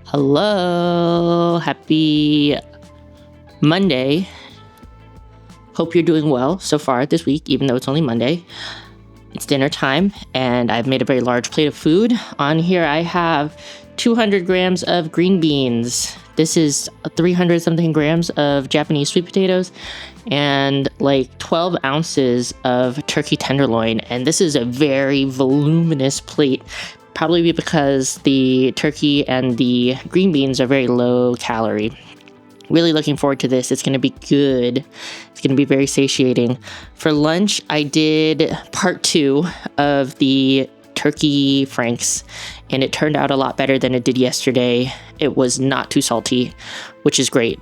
Hello, happy Monday. Hope you're doing well so far this week, even though it's only Monday. It's dinner time, and I've made a very large plate of food. On here, I have 200 grams of green beans. This is 300 something grams of Japanese sweet potatoes and like 12 ounces of turkey tenderloin. And this is a very voluminous plate, probably because the turkey and the green beans are very low calorie. Really looking forward to this. It's going to be good. It's going to be very satiating. For lunch, I did part 2 of the turkey franks, and it turned out a lot better than it did yesterday. It was not too salty, which is great.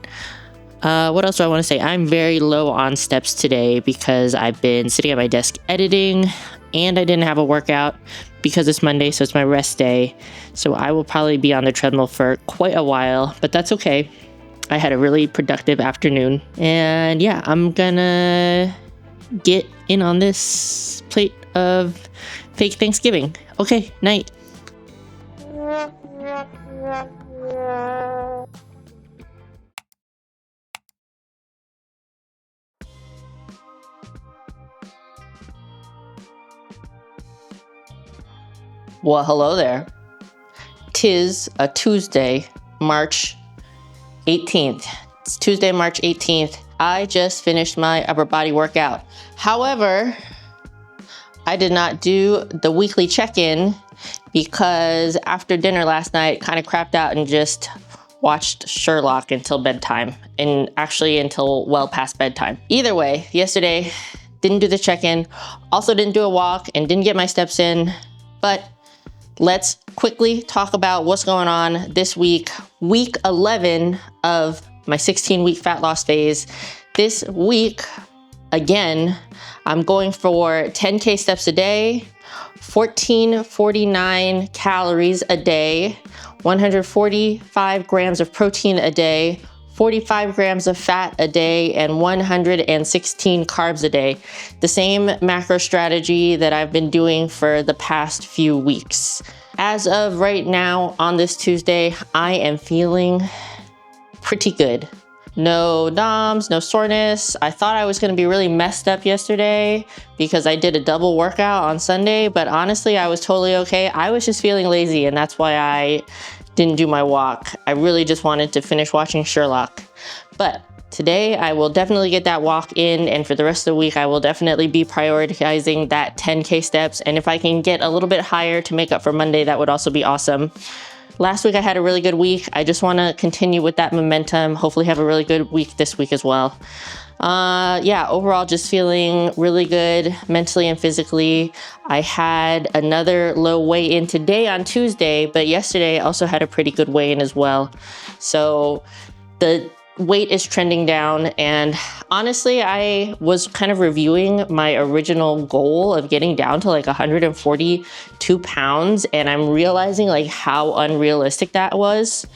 What else do I want to say? I'm very low on steps today because I've been sitting at my desk editing, and I didn't have a workout because it's Monday, so it's my rest day. So I will probably be on the treadmill for quite a while, but that's okay. I had a really productive afternoon, and yeah, I'm gonna get in on this plate of fake Thanksgiving. Okay, night. Well, hello there. 'Tis a Tuesday, March 18th. It's Tuesday, March 18th. I just finished my upper body workout. However, I did not do the weekly check-in because after dinner last night, kind of crapped out and just watched Sherlock until bedtime, and actually until well past bedtime. Either way, yesterday, didn't do the check-in, also didn't do a walk and didn't get my steps in, but let's quickly talk about what's going on this week, week 11 of my 16-week fat loss phase. This week, again, I'm going for 10K steps a day, 1449 calories a day, 145 grams of protein a day, 45 grams of fat a day, and 116 carbs a day. The same macro strategy that I've been doing for the past few weeks. As of right now, on this Tuesday, I am feeling pretty good. No DOMs, no soreness. I thought I was gonna be really messed up yesterday because I did a double workout on Sunday, but honestly, I was totally okay. I was just feeling lazy, and that's why I didn't do my walk. I really just wanted to finish watching Sherlock. But today I will definitely get that walk in, and for the rest of the week I will definitely be prioritizing that 10K steps, and if I can get a little bit higher to make up for Monday, that would also be awesome. Last week I had a really good week. I just want to continue with that momentum, hopefully have a really good week this week as well. Yeah, overall just feeling really good mentally and physically. I had another low weigh-in today on Tuesday, but yesterday I also had a pretty good weigh-in as well. So the weight is trending down, and honestly, I was kind of reviewing my original goal of getting down to like 142 pounds, and I'm realizing like how unrealistic that was.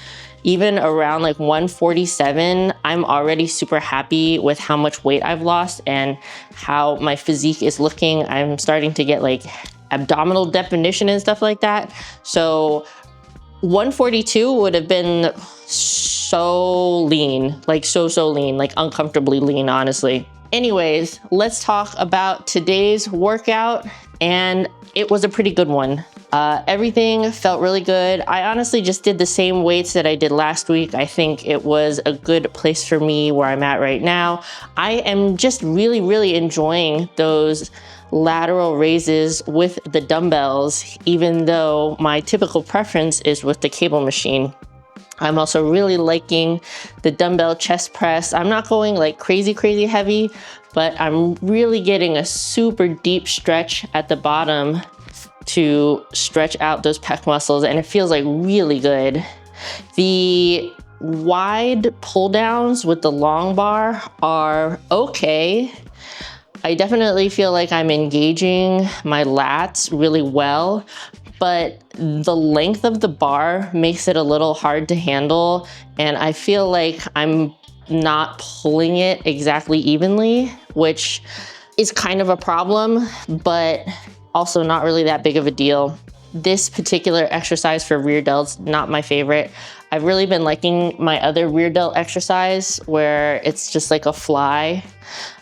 Even around like 147, I'm already super happy with how much weight I've lost and how my physique is looking. I'm starting to get like abdominal definition and stuff like that. So 142 would have been so lean, like so lean, like uncomfortably lean, honestly. Anyways, let's talk about today's workout, and it was a pretty good one. Everything felt really good. I honestly just did the same weights that I did last week. I think it was a good place for me where I'm at right now. I am just really enjoying those lateral raises with the dumbbells, even though my typical preference is with the cable machine. I'm also really liking the dumbbell chest press. I'm not going like crazy heavy, but I'm really getting a super deep stretch at the bottom to stretch out those pec muscles, and it feels like really good. The wide pull downs with the long bar are okay. I definitely feel like I'm engaging my lats really well, but the length of the bar makes it a little hard to handle, and I feel like I'm not pulling it exactly evenly, which is kind of a problem, but also not really that big of a deal. This particular exercise for rear delts, not my favorite. I've really been liking my other rear delt exercise where it's just like a fly.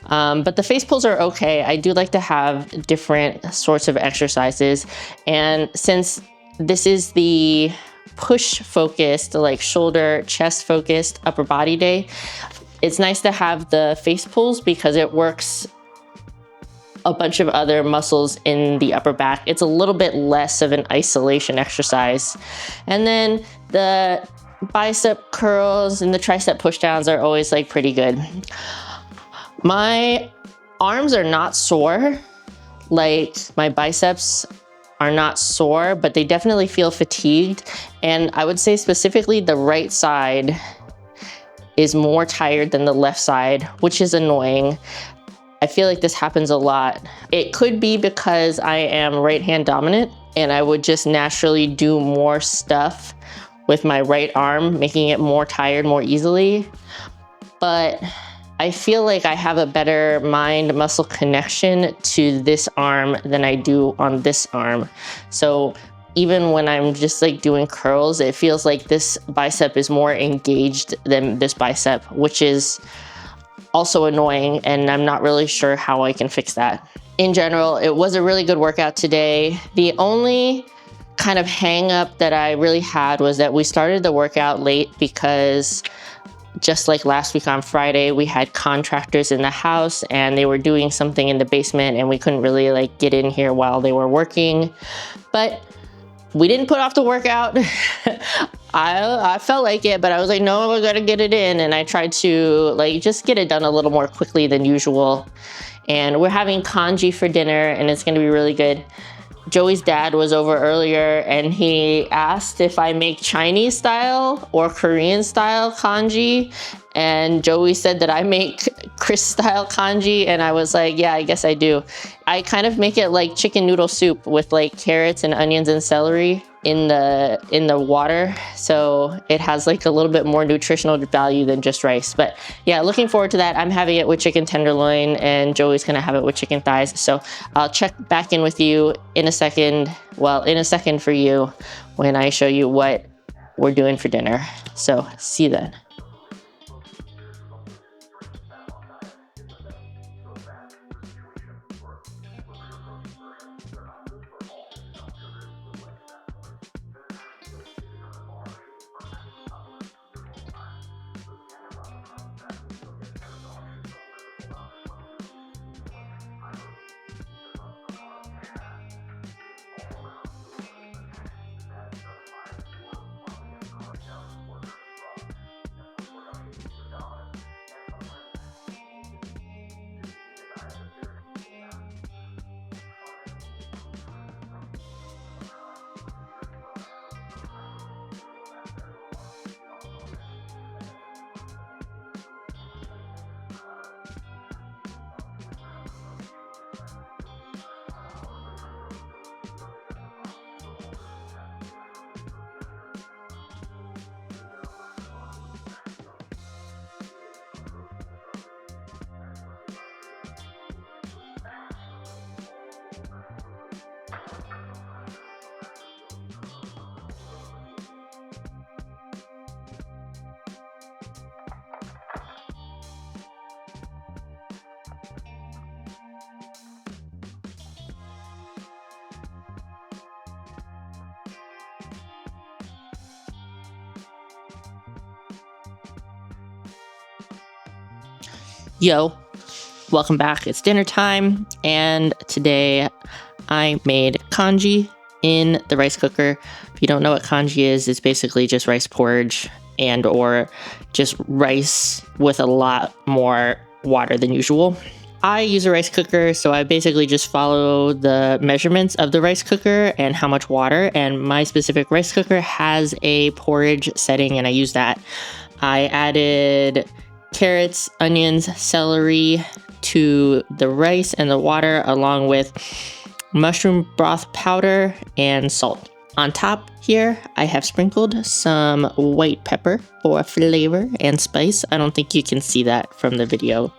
But the face pulls are okay. I do like to have different sorts of exercises. And since this is the push focused, like shoulder, chest focused upper body day, it's nice to have the face pulls because it works a bunch of other muscles in the upper back. It's a little bit less of an isolation exercise. And then the bicep curls and the tricep pushdowns are always like pretty good. My arms are not sore, like my biceps are not sore, but they definitely feel fatigued. And I would say specifically the right side is more tired than the left side, which is annoying. I feel like this happens a lot. It could be because I am right hand dominant and I would just naturally do more stuff with my right arm, making it more tired more easily. But I feel like I have a better mind muscle connection to this arm than I do on this arm. So even when I'm just like doing curls, it feels like this bicep is more engaged than this bicep, which is also annoying, and I'm not really sure how I can fix that. In general, it was a really good workout today. The only kind of hang up that I really had was that we started the workout late because just like last week on Friday, we had contractors in the house and they were doing something in the basement and we couldn't really like get in here while they were working. But we didn't put off the workout. I felt like it, but I was like, no, we're gonna get it in. And I tried to like just get it done a little more quickly than usual. And we're having congee for dinner and it's gonna be really good. Joey's dad was over earlier and he asked if I make Chinese style or Korean style congee. And Joey said that I make Chris style congee, and I was like, yeah, I guess I do. I kind of make it like chicken noodle soup with like carrots and onions and celery in the water. So it has like a little bit more nutritional value than just rice. But yeah, looking forward to that. I'm having it with chicken tenderloin and Joey's gonna have it with chicken thighs. So I'll check back in with you in a second. Well, in a second for you when I show you what we're doing for dinner. So see you then. Yo, welcome back. It's dinner time, and today I made congee in the rice cooker. If you don't know what congee is, it's basically just rice porridge and or just rice with a lot more water than usual. I use a rice cooker, so I basically just follow the measurements of the rice cooker and how much water, and my specific rice cooker has a porridge setting, and I use that. I added carrots, onions, celery to the rice and the water, along with mushroom broth powder and salt. On top here, I have sprinkled some white pepper for flavor and spice. I don't think you can see that from the video.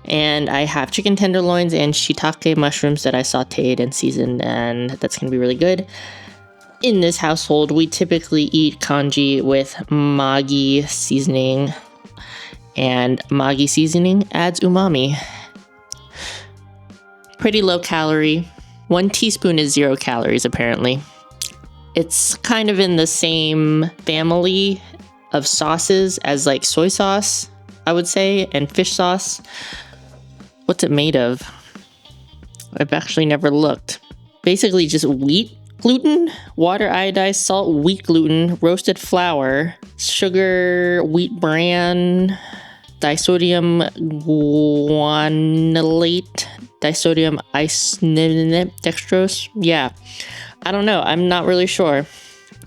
And I have chicken tenderloins and shiitake mushrooms that I sauteed and seasoned, and that's gonna be really good. In this household, we typically eat congee with Maggi seasoning, and Maggi seasoning adds umami. Pretty low calorie. 1 teaspoon is 0 calories, apparently. It's kind of in the same family of sauces as like soy sauce, I would say, and fish sauce. What's it made of? I've actually never looked. Basically just wheat gluten, water, iodized salt, wheat gluten, roasted flour, sugar, wheat bran, disodium guanylate, disodium isonamide dextrose. Yeah, I don't know. I'm not really sure.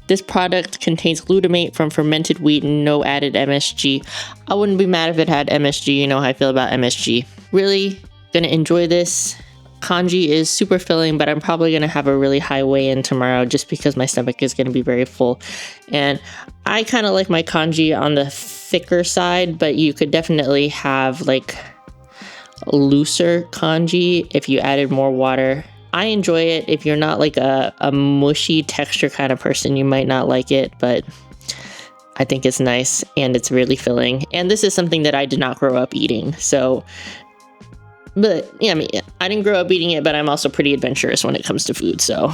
This product contains glutamate from fermented wheat and no added MSG. I wouldn't be mad if it had MSG. You know how I feel about MSG. Really gonna enjoy this. Congee is super filling, but I'm probably gonna have a really high weigh-in tomorrow just because my stomach is gonna be very full. And I kind of like my congee on the thicker side, but you could definitely have like looser congee if you added more water. I enjoy it. If you're not like a mushy texture kind of person, you might not like it, but I think it's nice and it's really filling. And this is something that I did not grow up eating. So, but yeah, I mean, I didn't grow up eating it, but I'm also pretty adventurous when it comes to food. So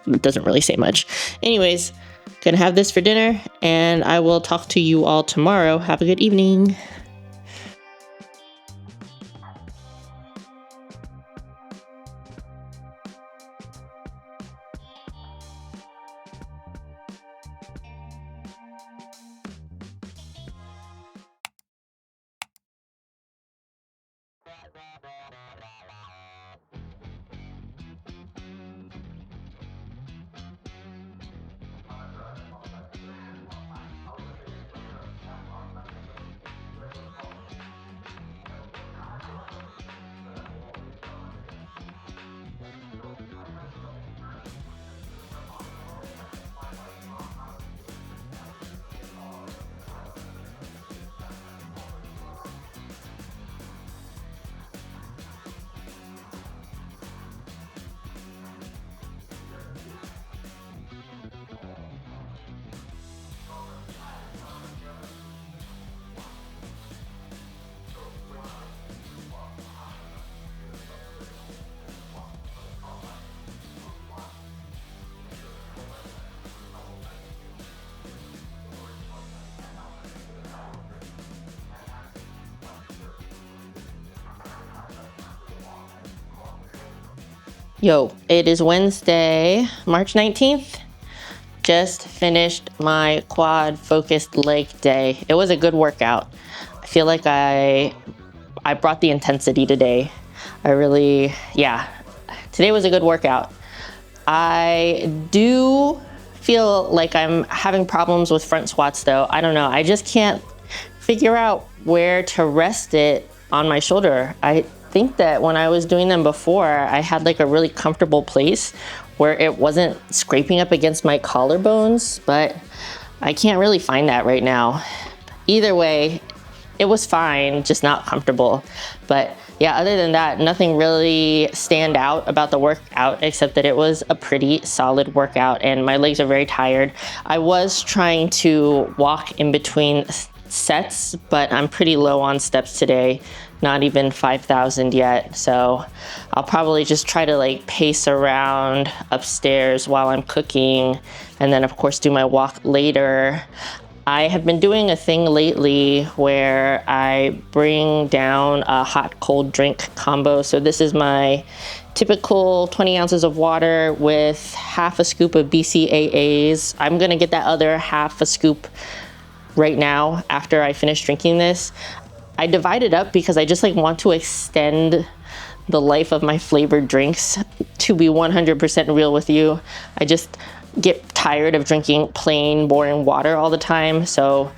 it doesn't really say much. Anyways, gonna have this for dinner and I will talk to you all tomorrow. Have a good evening. Yo, it is Wednesday, March 19th. Just finished my quad focused leg day. It was a good workout. I feel like I brought the intensity today. Today was a good workout. I do feel like I'm having problems with front squats though. I don't know, I just can't figure out where to rest it on my shoulder. I think that when I was doing them before, I had like a really comfortable place where it wasn't scraping up against my collarbones, but I can't really find that right now. Either way, it was fine, just not comfortable. But yeah, other than that, nothing really stand out about the workout except that it was a pretty solid workout and my legs are very tired. I was trying to walk in between sets, but I'm pretty low on steps today. Not even 5,000 yet. So I'll probably just try to like pace around upstairs while I'm cooking and then of course do my walk later. I have been doing a thing lately where I bring down a hot cold drink combo. So this is my typical 20 ounces of water with half a scoop of BCAAs. I'm gonna get that other half a scoop right now after I finish drinking this. I divide it up because I just like want to extend the life of my flavored drinks. To be 100% real with you, I just get tired of drinking plain boring water all the time, so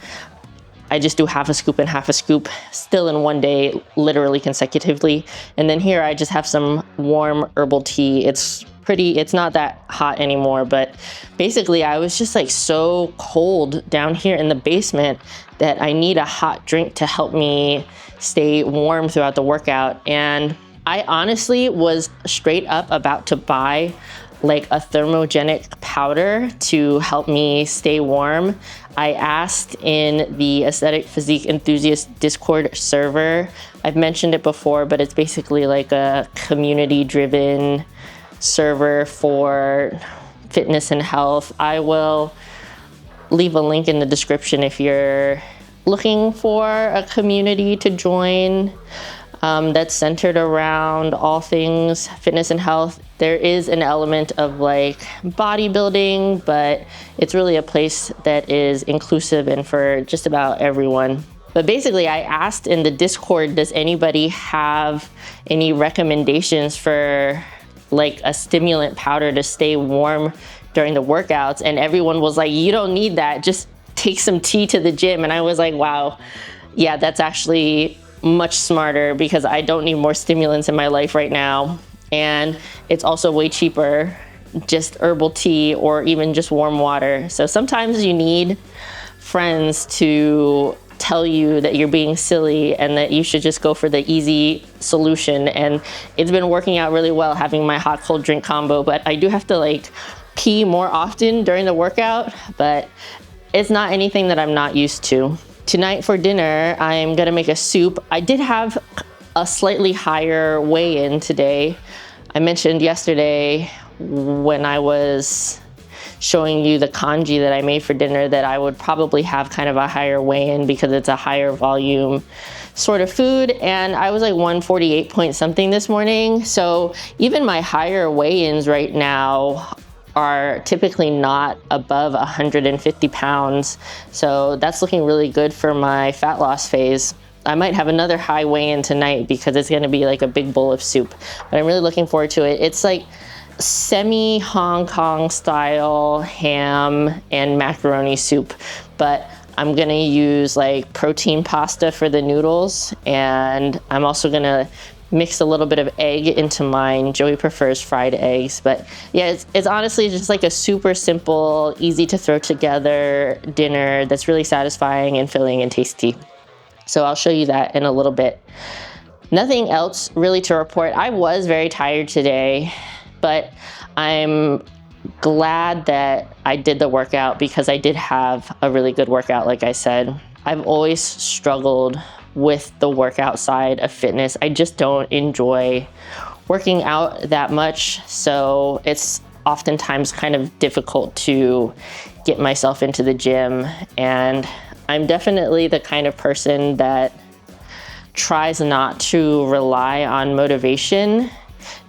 I just do half a scoop and half a scoop still in one day, literally consecutively. And then here I just have some warm herbal tea. It's not that hot anymore, but basically I was just like so cold down here in the basement that I need a hot drink to help me stay warm throughout the workout. And I honestly was straight up about to buy like a thermogenic powder to help me stay warm. I asked in the Aesthetic Physique Enthusiast Discord server. I've mentioned it before, but it's basically like a community-driven server for fitness and health. I will leave a link in the description if you're looking for a community to join that's centered around all things fitness and health. There is an element of like bodybuilding, but it's really a place that is inclusive and for just about everyone. But basically, I asked in the Discord, does anybody have any recommendations for like a stimulant powder to stay warm during the workouts? And everyone was like, you don't need that, just take some tea to the gym. And I was like, wow, yeah, that's actually much smarter because I don't need more stimulants in my life right now. And it's also way cheaper, just herbal tea or even just warm water. So sometimes you need friends to tell you that you're being silly and that you should just go for the easy solution. And it's been working out really well having my hot cold drink combo, but I do have to like pee more often during the workout, but it's not anything that I'm not used to. Tonight for dinner, I'm gonna make a soup. I did have a slightly higher weigh-in today. I mentioned yesterday when I was showing you the congee that I made for dinner that I would probably have kind of a higher weigh-in because it's a higher volume sort of food. And I was like 148 point something this morning. So even my higher weigh-ins right now are typically not above 150 pounds. So that's looking really good for my fat loss phase. I might have another high weigh-in tonight because it's gonna be like a big bowl of soup, but I'm really looking forward to it. It's like semi Hong Kong style ham and macaroni soup, but I'm gonna use like protein pasta for the noodles, and I'm also gonna mix a little bit of egg into mine. Joey prefers fried eggs, but yeah, it's honestly just like a super simple, easy to throw together dinner that's really satisfying and filling and tasty. So I'll show you that in a little bit. Nothing else really to report. I was very tired today, but I'm glad that I did the workout because I did have a really good workout, like I said. I've always struggled with the workout side of fitness. I just don't enjoy working out that much, so it's oftentimes kind of difficult to get myself into the gym. And I'm definitely the kind of person that tries not to rely on motivation,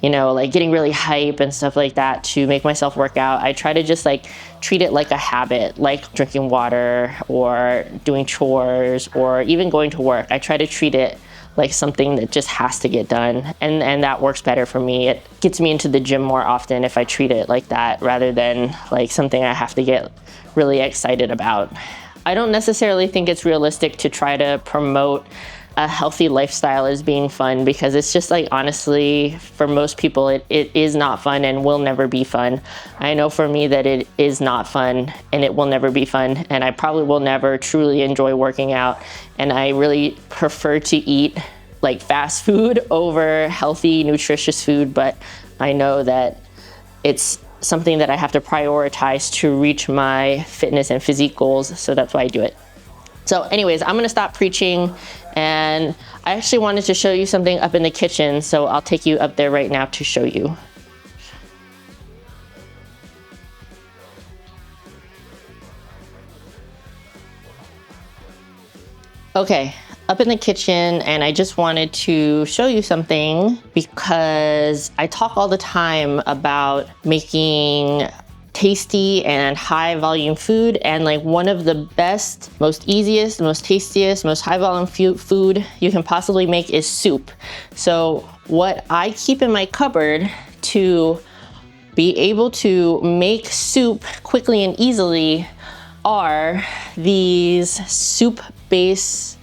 you know, like getting really hype and stuff like that to make myself work out. I try to just like treat it like a habit, like drinking water or doing chores or even going to work. I try to treat it like something that just has to get done. And that works better for me. It gets me into the gym more often if I treat it like that rather than like something I have to get really excited about. I don't necessarily think it's realistic to try to promote a healthy lifestyle as being fun because it's just like, honestly, for most people, it is not fun and will never be fun. I know for me that it is not fun and it will never be fun, and I probably will never truly enjoy working out. And I really prefer to eat like fast food over healthy, nutritious food, but I know that it's something that I have to prioritize to reach my fitness and physique goals, so that's why I do it. So anyways, I'm gonna stop preaching, and I actually wanted to show you something up in the kitchen, so I'll take you up there right now to show you. Okay, up in the kitchen, and I just wanted to show you something because I talk all the time about making tasty and high volume food, and like one of the best, most easiest, most tastiest, most high volume food you can possibly make is soup. So what I keep in my cupboard to be able to make soup quickly and easily are these soup base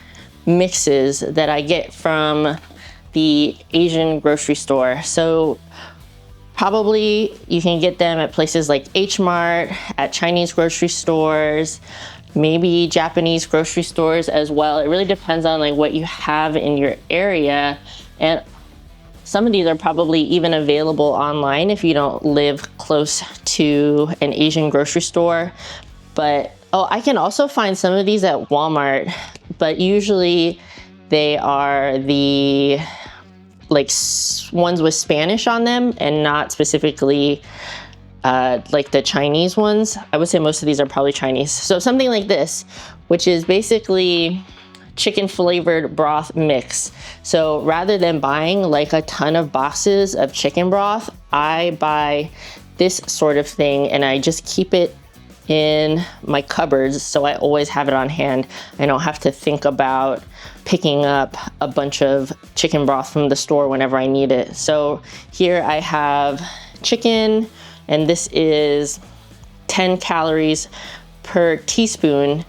mixes that I get from the Asian grocery store. So probably you can get them at places like H Mart, at Chinese grocery stores, maybe Japanese grocery stores as well. It really depends on like what you have in your area. And Some of these are probably even available online if you don't live close to an Asian grocery store. But, oh, I can also find some of these at Walmart, but usually they are the like ones with Spanish on them and not specifically like the Chinese ones. I would say most of these are probably Chinese. So something like this, which is basically chicken flavored broth mix. So rather than buying like a ton of boxes of chicken broth, I buy this sort of thing and I just keep it in my cupboards, so I always have it on hand. I don't have to think about picking up a bunch of chicken broth from the store whenever I need it. So here I have chicken, and this is 10 calories per teaspoon,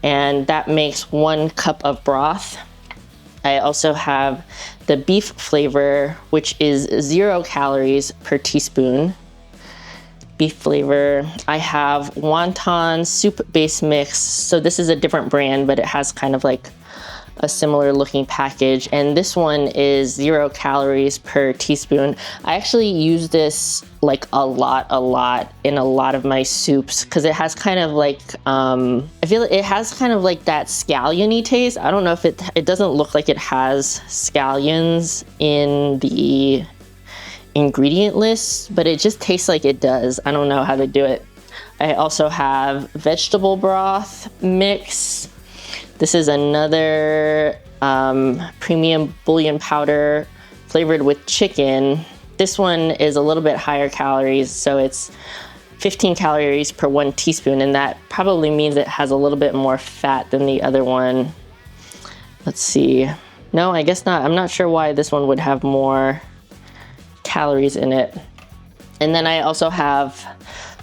and that makes 1 cup of broth. I also have the beef flavor, which is 0 calories per teaspoon. Beef flavor. I have wonton soup base mix. So this is a different brand, but it has kind of like a similar looking package. And this one is 0 calories per teaspoon. I actually use this like a lot in a lot of my soups because it has kind of like, I feel it has kind of like that scallion-y taste. I don't know if it doesn't look like it has scallions in the ingredient list, but it just tastes like it does. I don't know how to do it. I also have vegetable broth mix. This is another premium bouillon powder flavored with chicken. This one is a little bit higher calories, so it's 15 calories per 1 teaspoon, and that probably means it has a little bit more fat than the other one. Let's see. No, I guess not. I'm not sure why this one would have more calories in it. And then I also have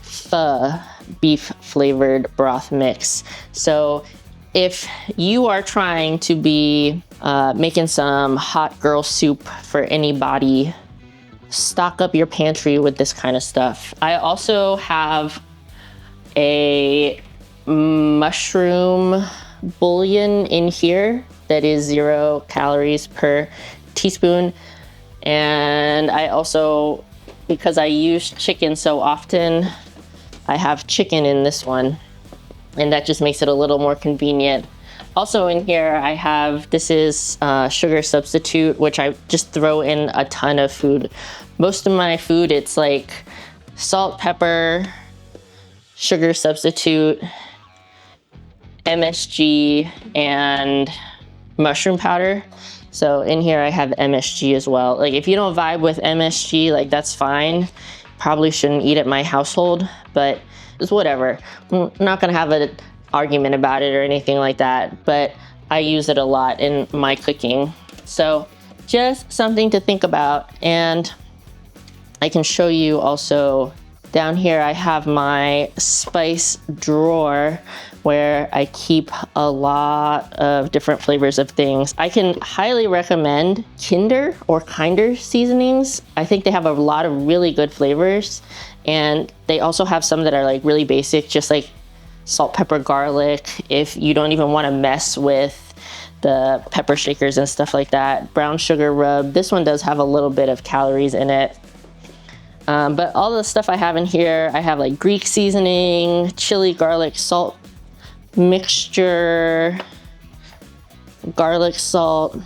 pho beef flavored broth mix. So if you are trying to be making some hot girl soup for anybody, stock up your pantry with this kind of stuff. I also have a mushroom bouillon in here that is 0 calories per teaspoon. And I also, because I use chicken so often, I have chicken in this one, and that just makes it a little more convenient. Also in here I have, this is sugar substitute, which I just throw in a ton of food. Most of my food, it's like salt, pepper, sugar substitute, MSG, and mushroom powder. So in here I have MSG as well. Like if you don't vibe with MSG, like that's fine. Probably shouldn't eat at my household, but it's whatever. I'm not gonna have an argument about it or anything like that, but I use it a lot in my cooking. So just something to think about. And I can show you also down here, I have my spice drawer where I keep a lot of different flavors of things. I can highly recommend Kinder or Kinder seasonings. I think they have a lot of really good flavors, and they also have some that are like really basic, just like salt, pepper, garlic, if you don't even want to mess with the pepper shakers and stuff like that. Brown sugar rub. This one does have a little bit of calories in it. But all the stuff I have in here, I have like Greek seasoning, chili, garlic, salt mixture, garlic salt,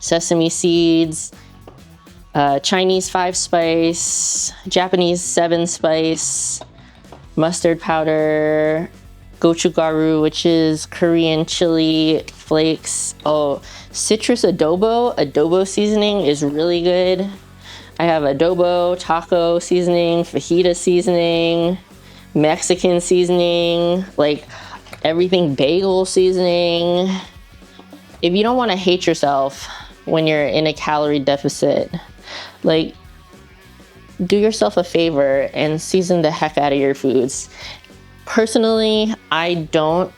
sesame seeds, Chinese 5-spice, Japanese 7-spice, mustard powder, gochugaru, which is Korean chili flakes. Oh, citrus adobo seasoning is really good. I have adobo, taco seasoning, fajita seasoning, Mexican seasoning, like everything bagel seasoning. If you don't want to hate yourself when you're in a calorie deficit, like do yourself a favor and season the heck out of your foods. Personally, I don't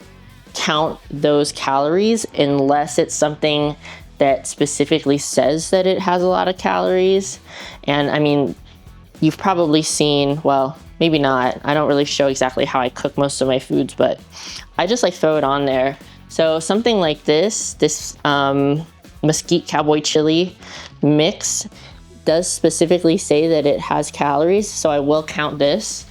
count those calories unless it's something that specifically says that it has a lot of calories. And I mean, you've probably seen, well, maybe not. I don't really show exactly how I cook most of my foods, but I just like throw it on there. So something like this mesquite cowboy chili mix does specifically say that it has calories, so I will count this.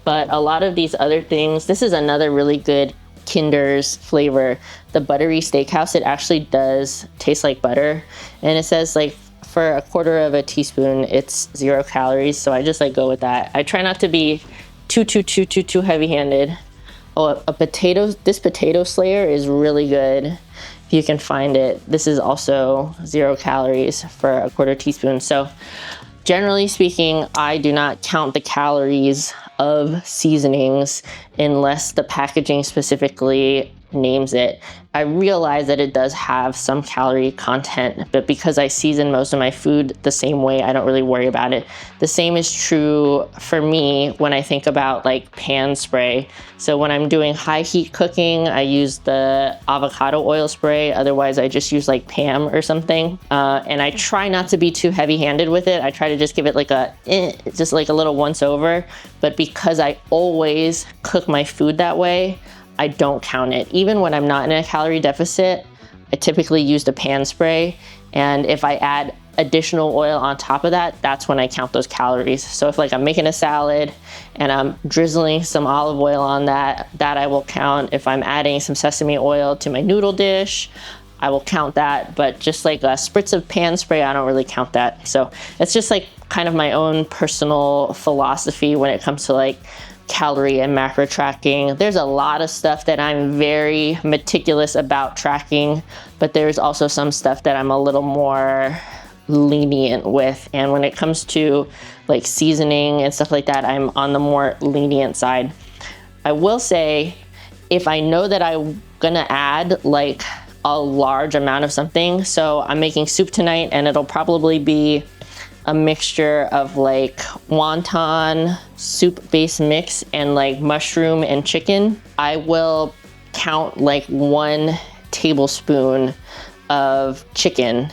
But a lot of these other things, this is another really good Kinder's flavor, the buttery steakhouse. It actually does taste like butter, and it says like for a quarter of a teaspoon it's 0 calories, so I just like go with that. I try not to be too heavy-handed. Oh, this potato slayer is really good if you can find it. This is also 0 calories for a quarter teaspoon. So generally speaking, I do not count the calories of seasonings unless the packaging specifically names it. I realize that it does have some calorie content, but because I season most of my food the same way, I don't really worry about it. The same is true for me when I think about like pan spray. So when I'm doing high heat cooking, I use the avocado oil spray. Otherwise, I just use like Pam or something. And I try not to be too heavy-handed with it. I try to just give it like just like a little once over. But because I always cook my food that way, I don't count it. Even when I'm not in a calorie deficit, I typically use the pan spray. And if I add additional oil on top of that, that's when I count those calories. So if like I'm making a salad and I'm drizzling some olive oil on that I will count. If I'm adding some sesame oil to my noodle dish, I will count that. But just like a spritz of pan spray, I don't really count that. So it's just like kind of my own personal philosophy when it comes to like calorie and macro tracking. There's a lot of stuff that I'm very meticulous about tracking, but there's also some stuff that I'm a little more lenient with. And when it comes to like seasoning and stuff like that, I'm on the more lenient side. I will say, if I know that I'm gonna add like a large amount of something, so I'm making soup tonight and it'll probably be a mixture of like wonton soup base mix and like mushroom and chicken, I will count like 1 tablespoon of chicken,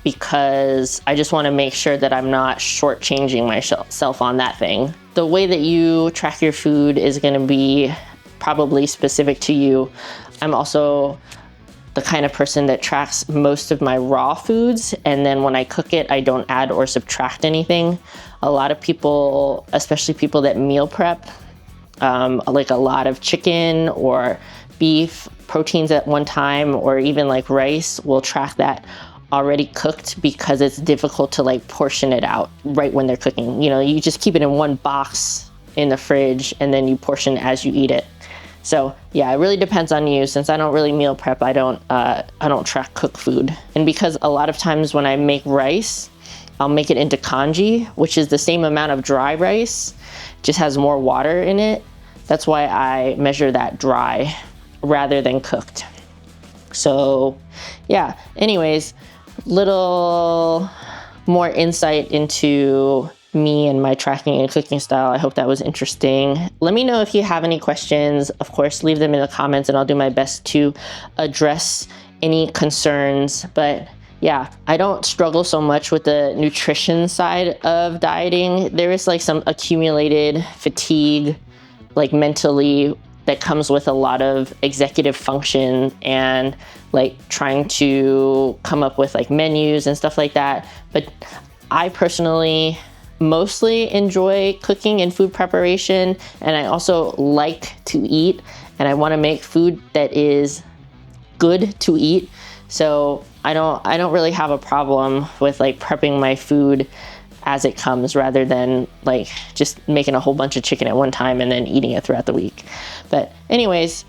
because I just want to make sure that I'm not shortchanging myself on that thing. The way that you track your food is going to be probably specific to you. I'm also the kind of person that tracks most of my raw foods, and then when I cook it, I don't add or subtract anything. A lot of people, especially people that meal prep, like a lot of chicken or beef proteins at one time, or even like rice, will track that already cooked because it's difficult to like portion it out right when they're cooking. You know, you just keep it in one box in the fridge and then you portion as you eat it. So yeah, it really depends on you. Since I don't really meal prep, I don't track cooked food. And because a lot of times when I make rice, I'll make it into congee, which is the same amount of dry rice, just has more water in it. That's why I measure that dry rather than cooked. So yeah, anyways, little more insight into me and my tracking and cooking style. I hope that was interesting. Let me know if you have any questions. Of course, leave them in the comments and I'll do my best to address any concerns. But yeah, I don't struggle so much with the nutrition side of dieting. There is like some accumulated fatigue, like mentally, that comes with a lot of executive function and like trying to come up with like menus and stuff like that. But I personally mostly enjoy cooking and food preparation, and I also like to eat, and I want to make food that is good to eat. So I don't really have a problem with like prepping my food as it comes, rather than like just making a whole bunch of chicken at one time and then eating it throughout the week. But anyways,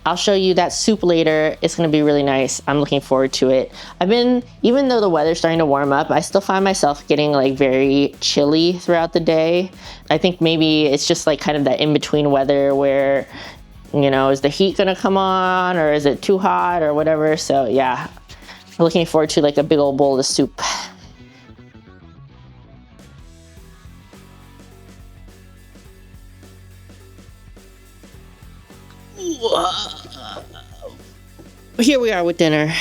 I'll show you that soup later. It's gonna be really nice. I'm looking forward to it. Even though the weather's starting to warm up, I still find myself getting like very chilly throughout the day. I think maybe it's just like kind of that in-between weather where, you know, is the heat gonna come on or is it too hot or whatever? So yeah, I'm looking forward to like a big old bowl of soup. Here we are with dinner.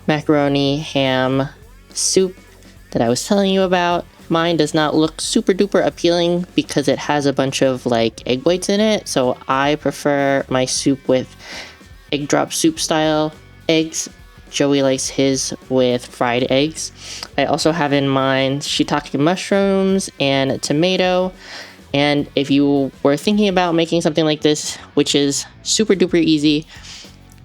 Macaroni, ham, soup that I was telling you about. Mine does not look super duper appealing because it has a bunch of like egg whites in it. So I prefer my soup with egg drop soup style eggs. Joey likes his with fried eggs. I also have in mind shiitake mushrooms and tomato. And if you were thinking about making something like this, which is super duper easy,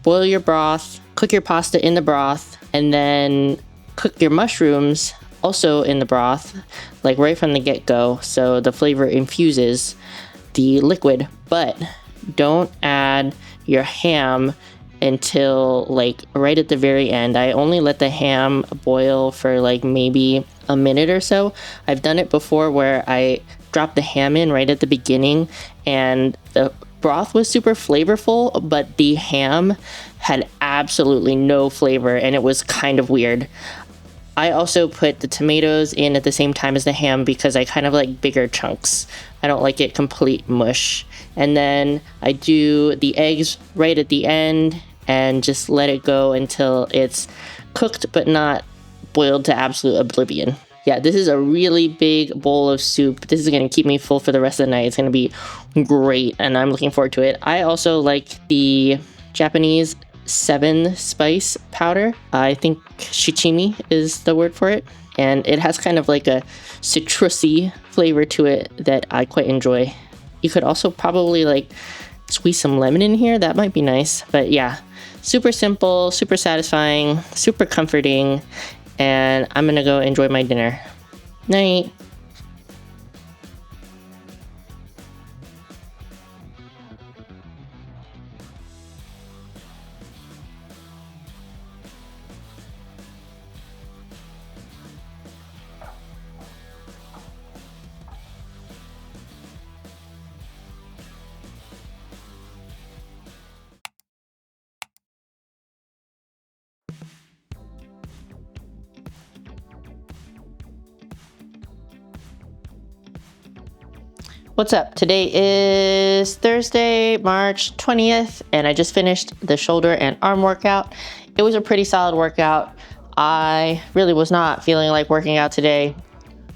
boil your broth, cook your pasta in the broth, and then cook your mushrooms also in the broth, like right from the get-go, so the flavor infuses the liquid. But don't add your ham until like right at the very end. I only let the ham boil for like maybe a minute or so. I've done it before where I dropped the ham in right at the beginning and the broth was super flavorful, but the ham had absolutely no flavor and it was kind of weird. I also put the tomatoes in at the same time as the ham because I kind of like bigger chunks. I don't like it complete mush. And then I do the eggs right at the end and just let it go until it's cooked but not boiled to absolute oblivion. Yeah, this is a really big bowl of soup. This is going to keep me full for the rest of the night. It's going to be great and I'm looking forward to it. I also like the Japanese 7 spice powder. I think shichimi is the word for it. And it has kind of like a citrusy flavor to it that I quite enjoy. You could also probably like squeeze some lemon in here. That might be nice. But yeah, super simple, super satisfying, super comforting. And I'm gonna go enjoy my dinner. Night. What's up? Today is Thursday, March 20th, and I just finished the shoulder and arm workout. It was a pretty solid workout. I really was not feeling like working out today,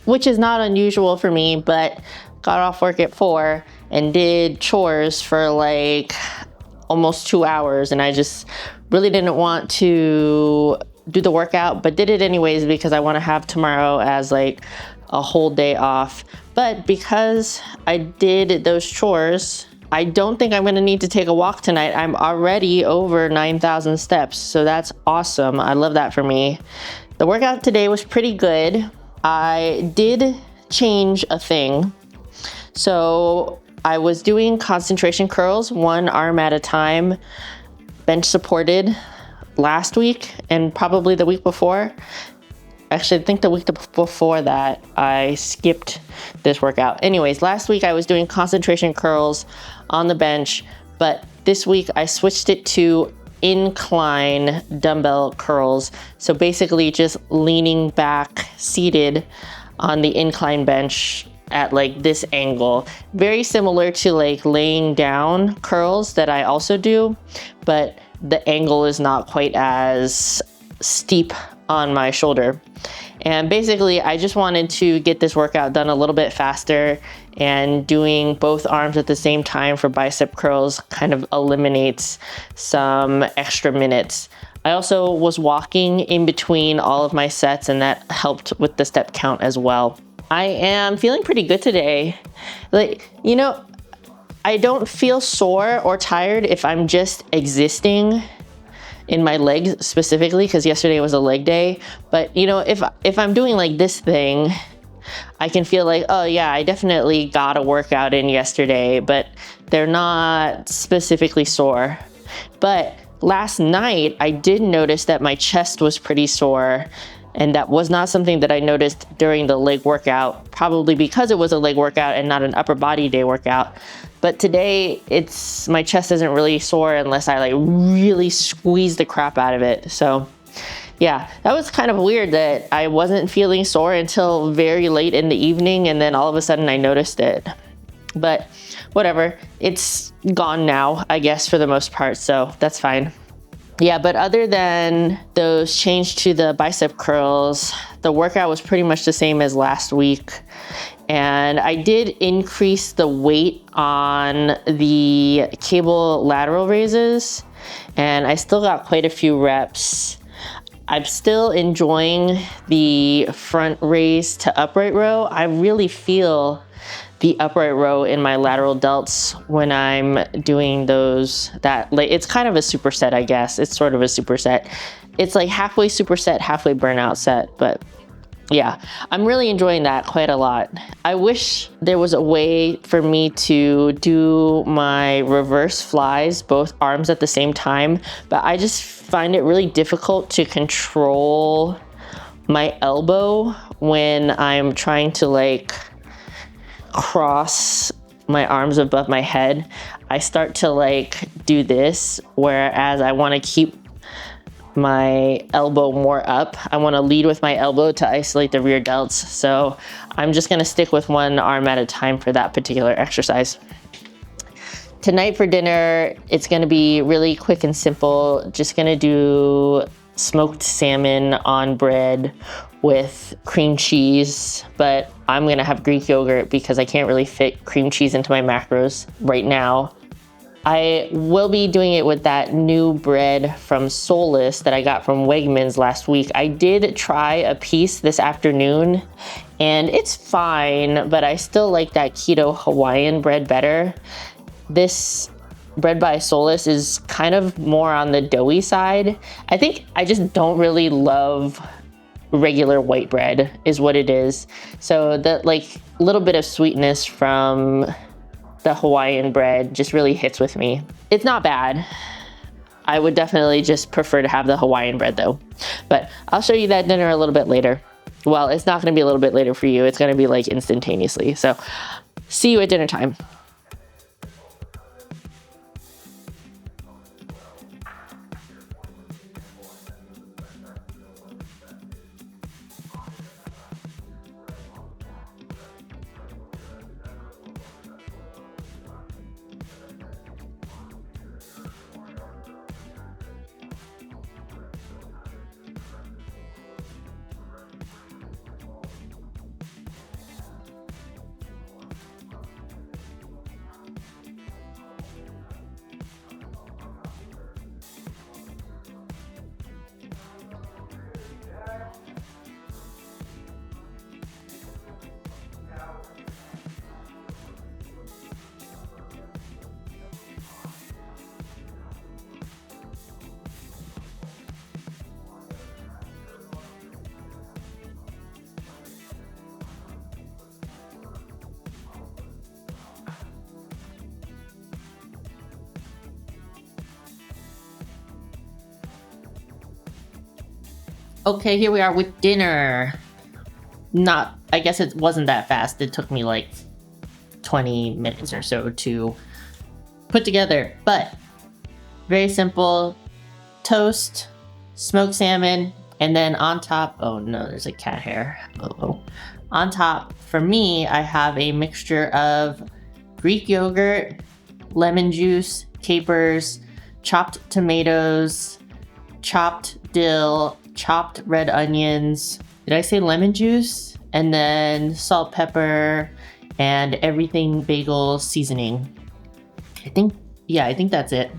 which is not unusual for me, but got off work at 4 and did chores for like almost 2 hours, and I just really didn't want to do the workout, but did it anyways because I want to have tomorrow as like a whole day off. But because I did those chores, I don't think I'm gonna need to take a walk tonight. I'm already over 9,000 steps, so that's awesome. I love that for me. The workout today was pretty good. I did change a thing. So I was doing concentration curls, 1 arm at a time, bench supported last week and probably the week before. Actually, I think the week before that, I skipped this workout. Anyways, last week I was doing concentration curls on the bench, but this week I switched it to incline dumbbell curls. So basically just leaning back, seated on the incline bench at like this angle. Very similar to like laying down curls that I also do, but the angle is not quite as steep on my shoulder. And basically I just wanted to get this workout done a little bit faster, and doing both arms at the same time for bicep curls kind of eliminates some extra minutes. I also was walking in between all of my sets, and that helped with the step count as well. I am feeling pretty good today. Like, you know, I don't feel sore or tired if I'm just existing in my legs specifically, because yesterday was a leg day. But you know, if I'm doing like this thing, I can feel like, oh yeah, I definitely got a workout in yesterday, but they're not specifically sore. But last night I did notice that my chest was pretty sore, and that was not something that I noticed during the leg workout, probably because it was a leg workout and not an upper body day workout. But today, my chest isn't really sore unless I like really squeeze the crap out of it. So yeah, that was kind of weird that I wasn't feeling sore until very late in the evening, and then all of a sudden I noticed it. But whatever, it's gone now, I guess, for the most part, so that's fine. Yeah, but other than those change to the bicep curls, the workout was pretty much the same as last week. And I did increase the weight on the cable lateral raises, and I still got quite a few reps. I'm still enjoying the front raise to upright row. I really feel the upright row in my lateral delts when I'm doing those, it's kind of a superset, I guess. It's sort of a superset. It's like halfway superset, halfway burnout set, but yeah, I'm really enjoying that quite a lot. I wish there was a way for me to do my reverse flies, both arms at the same time, but I just find it really difficult to control my elbow when I'm trying to like cross my arms above my head. I start to like do this, whereas I want to keep my elbow more up. I want to lead with my elbow to isolate the rear delts. So I'm just going to stick with one arm at a time for that particular exercise. Tonight for dinner, it's going to be really quick and simple. Just going to do smoked salmon on bread with cream cheese, but I'm going to have Greek yogurt because I can't really fit cream cheese into my macros right now. I will be doing it with that new bread from Soulless that I got from Wegmans last week. I did try a piece this afternoon and it's fine, but I still like that keto Hawaiian bread better. This bread by Soulless is kind of more on the doughy side. I think I just don't really love regular white bread is what it is. So the like little bit of sweetness from the Hawaiian bread just really hits with me. It's not bad. I would definitely just prefer to have the Hawaiian bread though. But I'll show you that dinner a little bit later. Well, it's not gonna be a little bit later for you. It's gonna be like instantaneously. So see you at dinner time. Okay, here we are with dinner. I guess it wasn't that fast. It took me like 20 minutes or so to put together, but very simple. Toast, smoked salmon, and then on top, oh no, there's a cat hair. Uh-oh. On top, for me, I have a mixture of Greek yogurt, lemon juice, capers, chopped tomatoes, chopped dill, chopped red onions. Did I say lemon juice? And then salt, pepper, and everything bagel seasoning. I think that's it.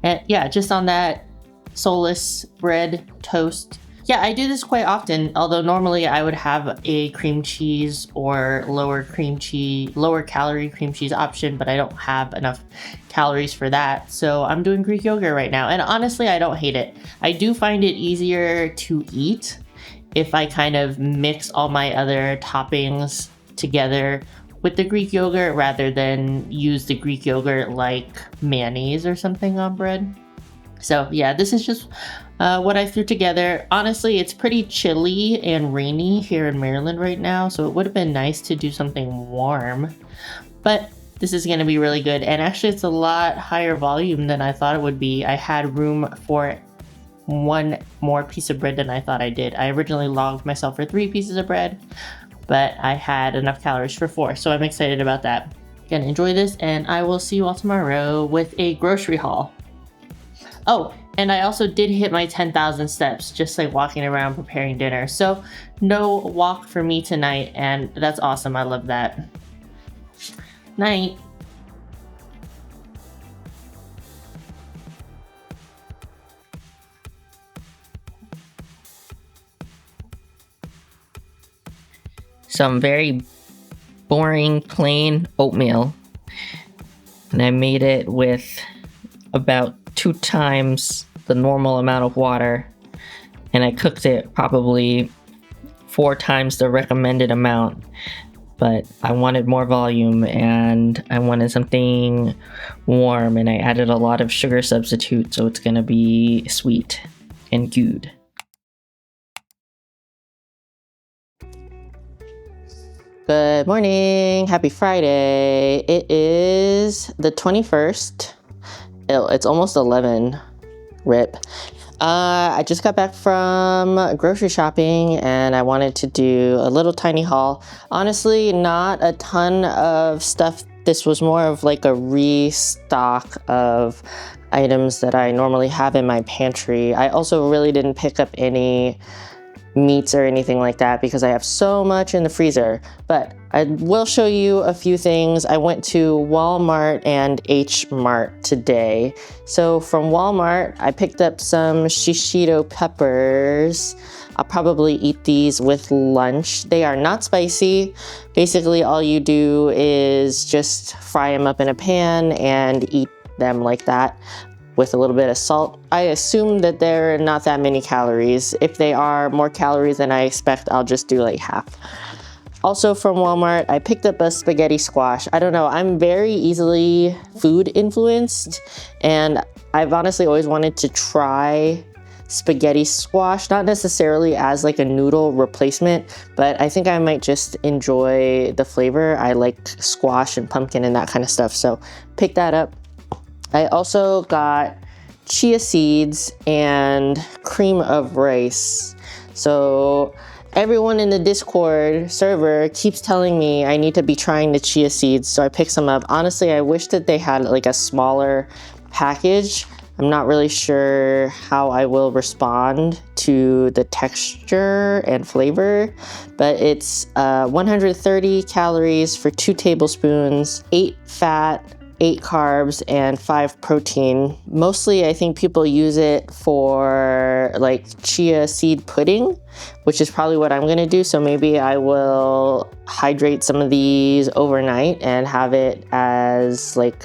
And yeah, just on that Soulless bread toast. Yeah, I do this quite often, although normally I would have a cream cheese or lower calorie cream cheese option, but I don't have enough calories for that. So I'm doing Greek yogurt right now. And honestly, I don't hate it. I do find it easier to eat if I kind of mix all my other toppings together with the Greek yogurt rather than use the Greek yogurt like mayonnaise or something on bread. So yeah, this is just what I threw together. Honestly, it's pretty chilly and rainy here in Maryland right now, so it would have been nice to do something warm. But this is gonna be really good, and actually it's a lot higher volume than I thought it would be. I had room for one more piece of bread than I thought I did. I originally logged myself for 3 pieces of bread, but I had enough calories for 4, so I'm excited about that. Again, enjoy this, and I will see you all tomorrow with a grocery haul. Oh, and I also did hit my 10,000 steps, just like walking around preparing dinner. So no walk for me tonight, and that's awesome. I love that. Night. some very boring plain oatmeal, and I made it with about 2 times the normal amount of water, and I cooked it probably 4 times the recommended amount. But I wanted more volume and I wanted something warm, and I added a lot of sugar substitute, so it's gonna be sweet and good. Good morning, happy Friday. It is the 21st. It's almost 11, rip. I just got back from grocery shopping and I wanted to do a little tiny haul. Honestly, not a ton of stuff. This was more of like a restock of items that I normally have in my pantry. I also really didn't pick up any meats or anything like that because I have so much in the freezer, but I will show you a few things. I went to Walmart and H Mart today. So from Walmart, I picked up some shishito peppers. I'll probably eat these with lunch. They are not spicy. Basically, all you do is just fry them up in a pan and eat them like that, with a little bit of salt. I assume that there are not that many calories. If they are more calories than I expect, I'll just do like half. Also from Walmart, I picked up a spaghetti squash. I don't know, I'm very easily food influenced, and I've honestly always wanted to try spaghetti squash, not necessarily as like a noodle replacement, but I think I might just enjoy the flavor. I like squash and pumpkin and that kind of stuff, so pick that up. I also got chia seeds and cream of rice. So everyone in the Discord server keeps telling me I need to be trying the chia seeds, so I picked some up. Honestly, I wish that they had like a smaller package. I'm not really sure how I will respond to the texture and flavor, but it's 130 calories for 2 tablespoons, 8 fat, 8 carbs, and 5 protein. Mostly, I think people use it for like chia seed pudding, which is probably what I'm gonna do. So maybe I will hydrate some of these overnight and have it as like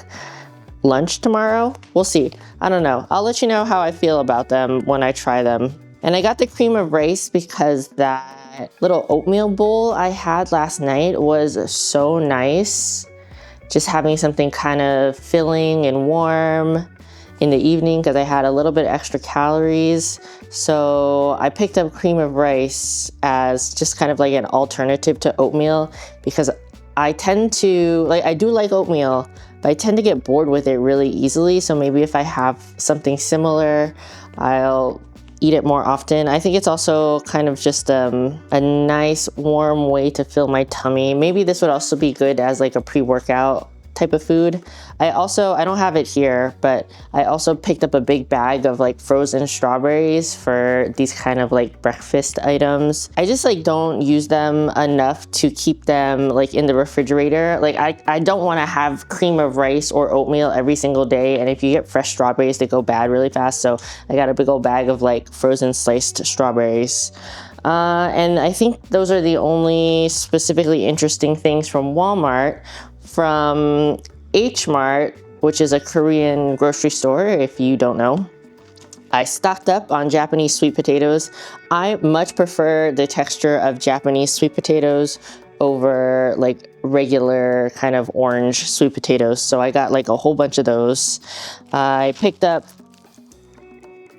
lunch tomorrow. We'll see. I don't know. I'll let you know how I feel about them when I try them. And I got the cream of rice because that little oatmeal bowl I had last night was so nice. Just having something kind of filling and warm in the evening because I had a little bit extra calories. So I picked up cream of rice as just kind of like an alternative to oatmeal because I tend to, like, I do like oatmeal, but I tend to get bored with it really easily. So maybe if I have something similar, I'll eat it more often. I think it's also kind of just a nice warm way to fill my tummy. Maybe this would also be good as like a pre-workout type of food. I don't have it here, but I also picked up a big bag of like frozen strawberries for these kind of like breakfast items. I just like don't use them enough to keep them like in the refrigerator. Like I don't want to have cream of rice or oatmeal every single day, and if you get fresh strawberries, they go bad really fast. So I got a big old bag of like frozen sliced strawberries. And I think those are the only specifically interesting things from Walmart. From H Mart, which is a Korean grocery store, if you don't know, I stocked up on Japanese sweet potatoes. I much prefer the texture of Japanese sweet potatoes over like regular kind of orange sweet potatoes. So I got like a whole bunch of those. I picked up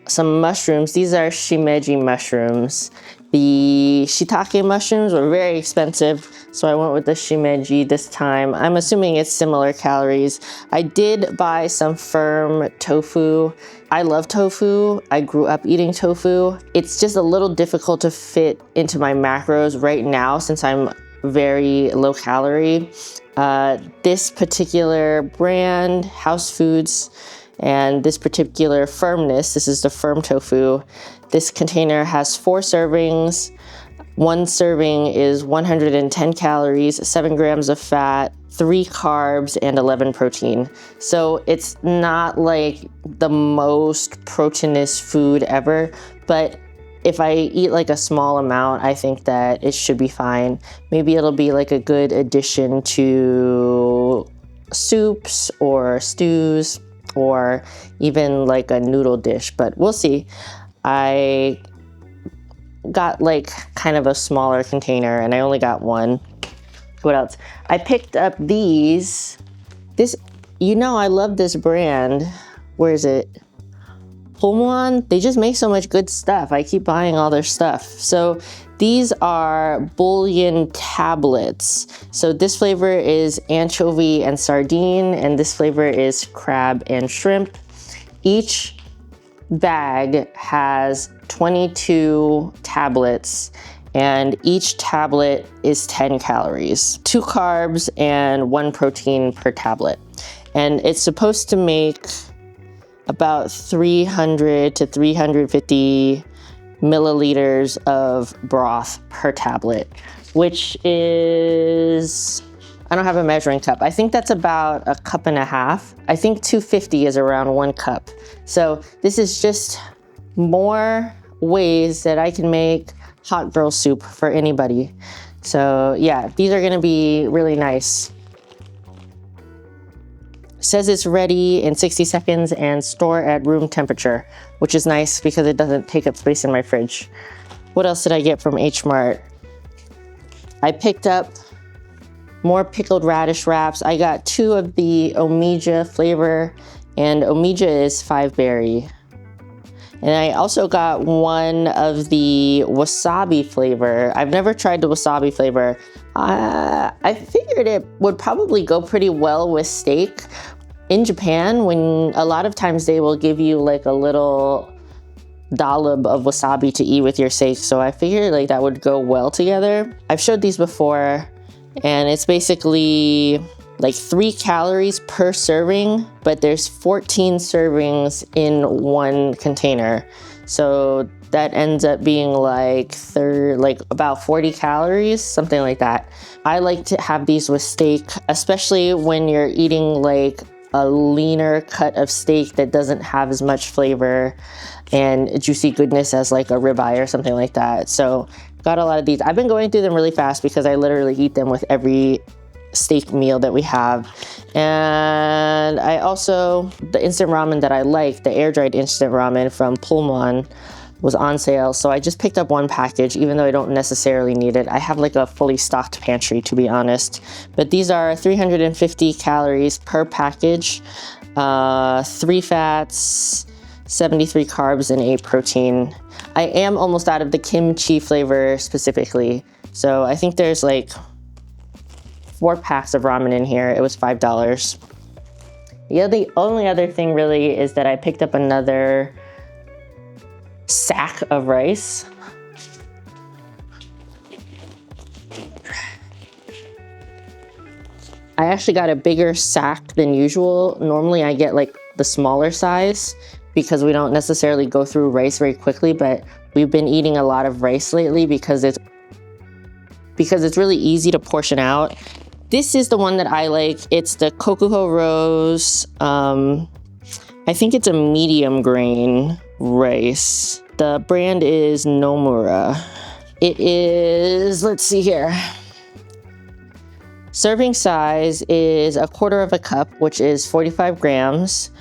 some mushrooms. These are shimeji mushrooms. The shiitake mushrooms were very expensive, so I went with the shimeji this time. I'm assuming it's similar calories. I did buy some firm tofu. I love tofu. I grew up eating tofu. It's just a little difficult to fit into my macros right now since I'm very low calorie. This particular brand, House Foods, and this particular firmness, this is the firm tofu. This container has 4 servings. One serving is 110 calories, 7 grams of fat, 3 carbs, and 11 protein. So it's not like the most proteinous food ever, but if I eat like a small amount, I think that it should be fine. Maybe it'll be like a good addition to soups or stews or even like a noodle dish, but we'll see. I got like kind of a smaller container and I only got one. What else? I picked up these. I love this brand. Where is it? HomeGoods, they just make so much good stuff. I keep buying all their stuff. So these are bouillon tablets. So this flavor is anchovy and sardine, and this flavor is crab and shrimp. Each bag has 22 tablets, and each tablet is 10 calories, 2 carbs and 1 protein per tablet. And it's supposed to make about 300 to 350 milliliters of broth per tablet, which is, I don't have a measuring cup. I think that's about a cup and a half. I think 250 is around 1 cup. So this is just more ways that I can make hot girl soup for anybody. So yeah, these are gonna be really nice. Says it's ready in 60 seconds and store at room temperature, which is nice because it doesn't take up space in my fridge. What else did I get from H Mart? I picked up more pickled radish wraps. I got 2 of the Omija flavor, and Omija is 5 berry. And I also got 1 of the wasabi flavor. I've never tried the wasabi flavor. I figured it would probably go pretty well with steak. In Japan, when a lot of times they will give you like a little dollop of wasabi to eat with your steak, so I figured like that would go well together. I've showed these before, and it's basically like 3 calories per serving, but there's 14 servings in 1 container. So that ends up being like about 40 calories, something like that. I like to have these with steak, especially when you're eating like a leaner cut of steak that doesn't have as much flavor and juicy goodness as like a ribeye or something like that. So got a lot of these. I've been going through them really fast because I literally eat them with every steak meal that we have. And I also, the instant ramen that I like, the air dried instant ramen from Pullman, was on sale, so I just picked up 1 package even though I don't necessarily need it. I have like a fully stocked pantry, to be honest. But these are 350 calories per package, 3 fats, 73 carbs, and 8 protein. I am almost out of the kimchi flavor specifically, so I think there's like 4 packs of ramen in here. It was $5. The only other thing really is that I picked up another sack of rice. I actually got a bigger sack than usual. Normally I get like the smaller size because we don't necessarily go through rice very quickly, but we've been eating a lot of rice lately because it's really easy to portion out. This is the one that I like. It's the Kokuho Rose. I think it's a medium grain rice. The brand is Nomura. It is, let's see here. Serving size is 1/4 cup, which is 45 grams.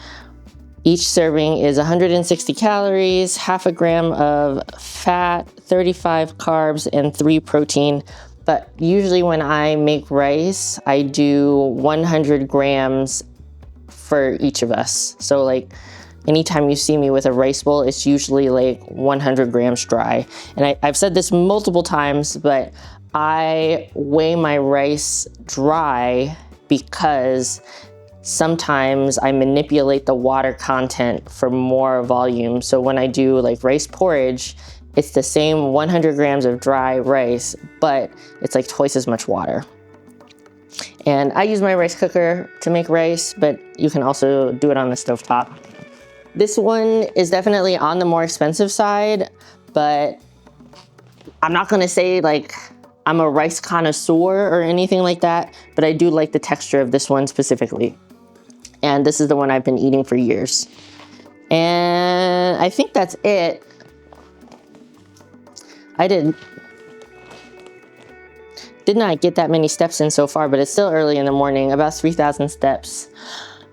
Each serving is 160 calories, 1/2 gram of fat, 35 carbs, and 3 protein. But usually when I make rice, I do 100 grams for each of us. So like anytime you see me with a rice bowl, it's usually like 100 grams dry. And I've said this multiple times, but I weigh my rice dry because sometimes I manipulate the water content for more volume. So when I do like rice porridge, it's the same 100 grams of dry rice, but it's like twice as much water. And I use my rice cooker to make rice, but you can also do it on the stovetop. This one is definitely on the more expensive side, but I'm not gonna say like I'm a rice connoisseur or anything like that, but I do like the texture of this one specifically. And this is the one I've been eating for years. And I think that's it. I did not get that many steps in so far, but it's still early in the morning, about 3,000 steps.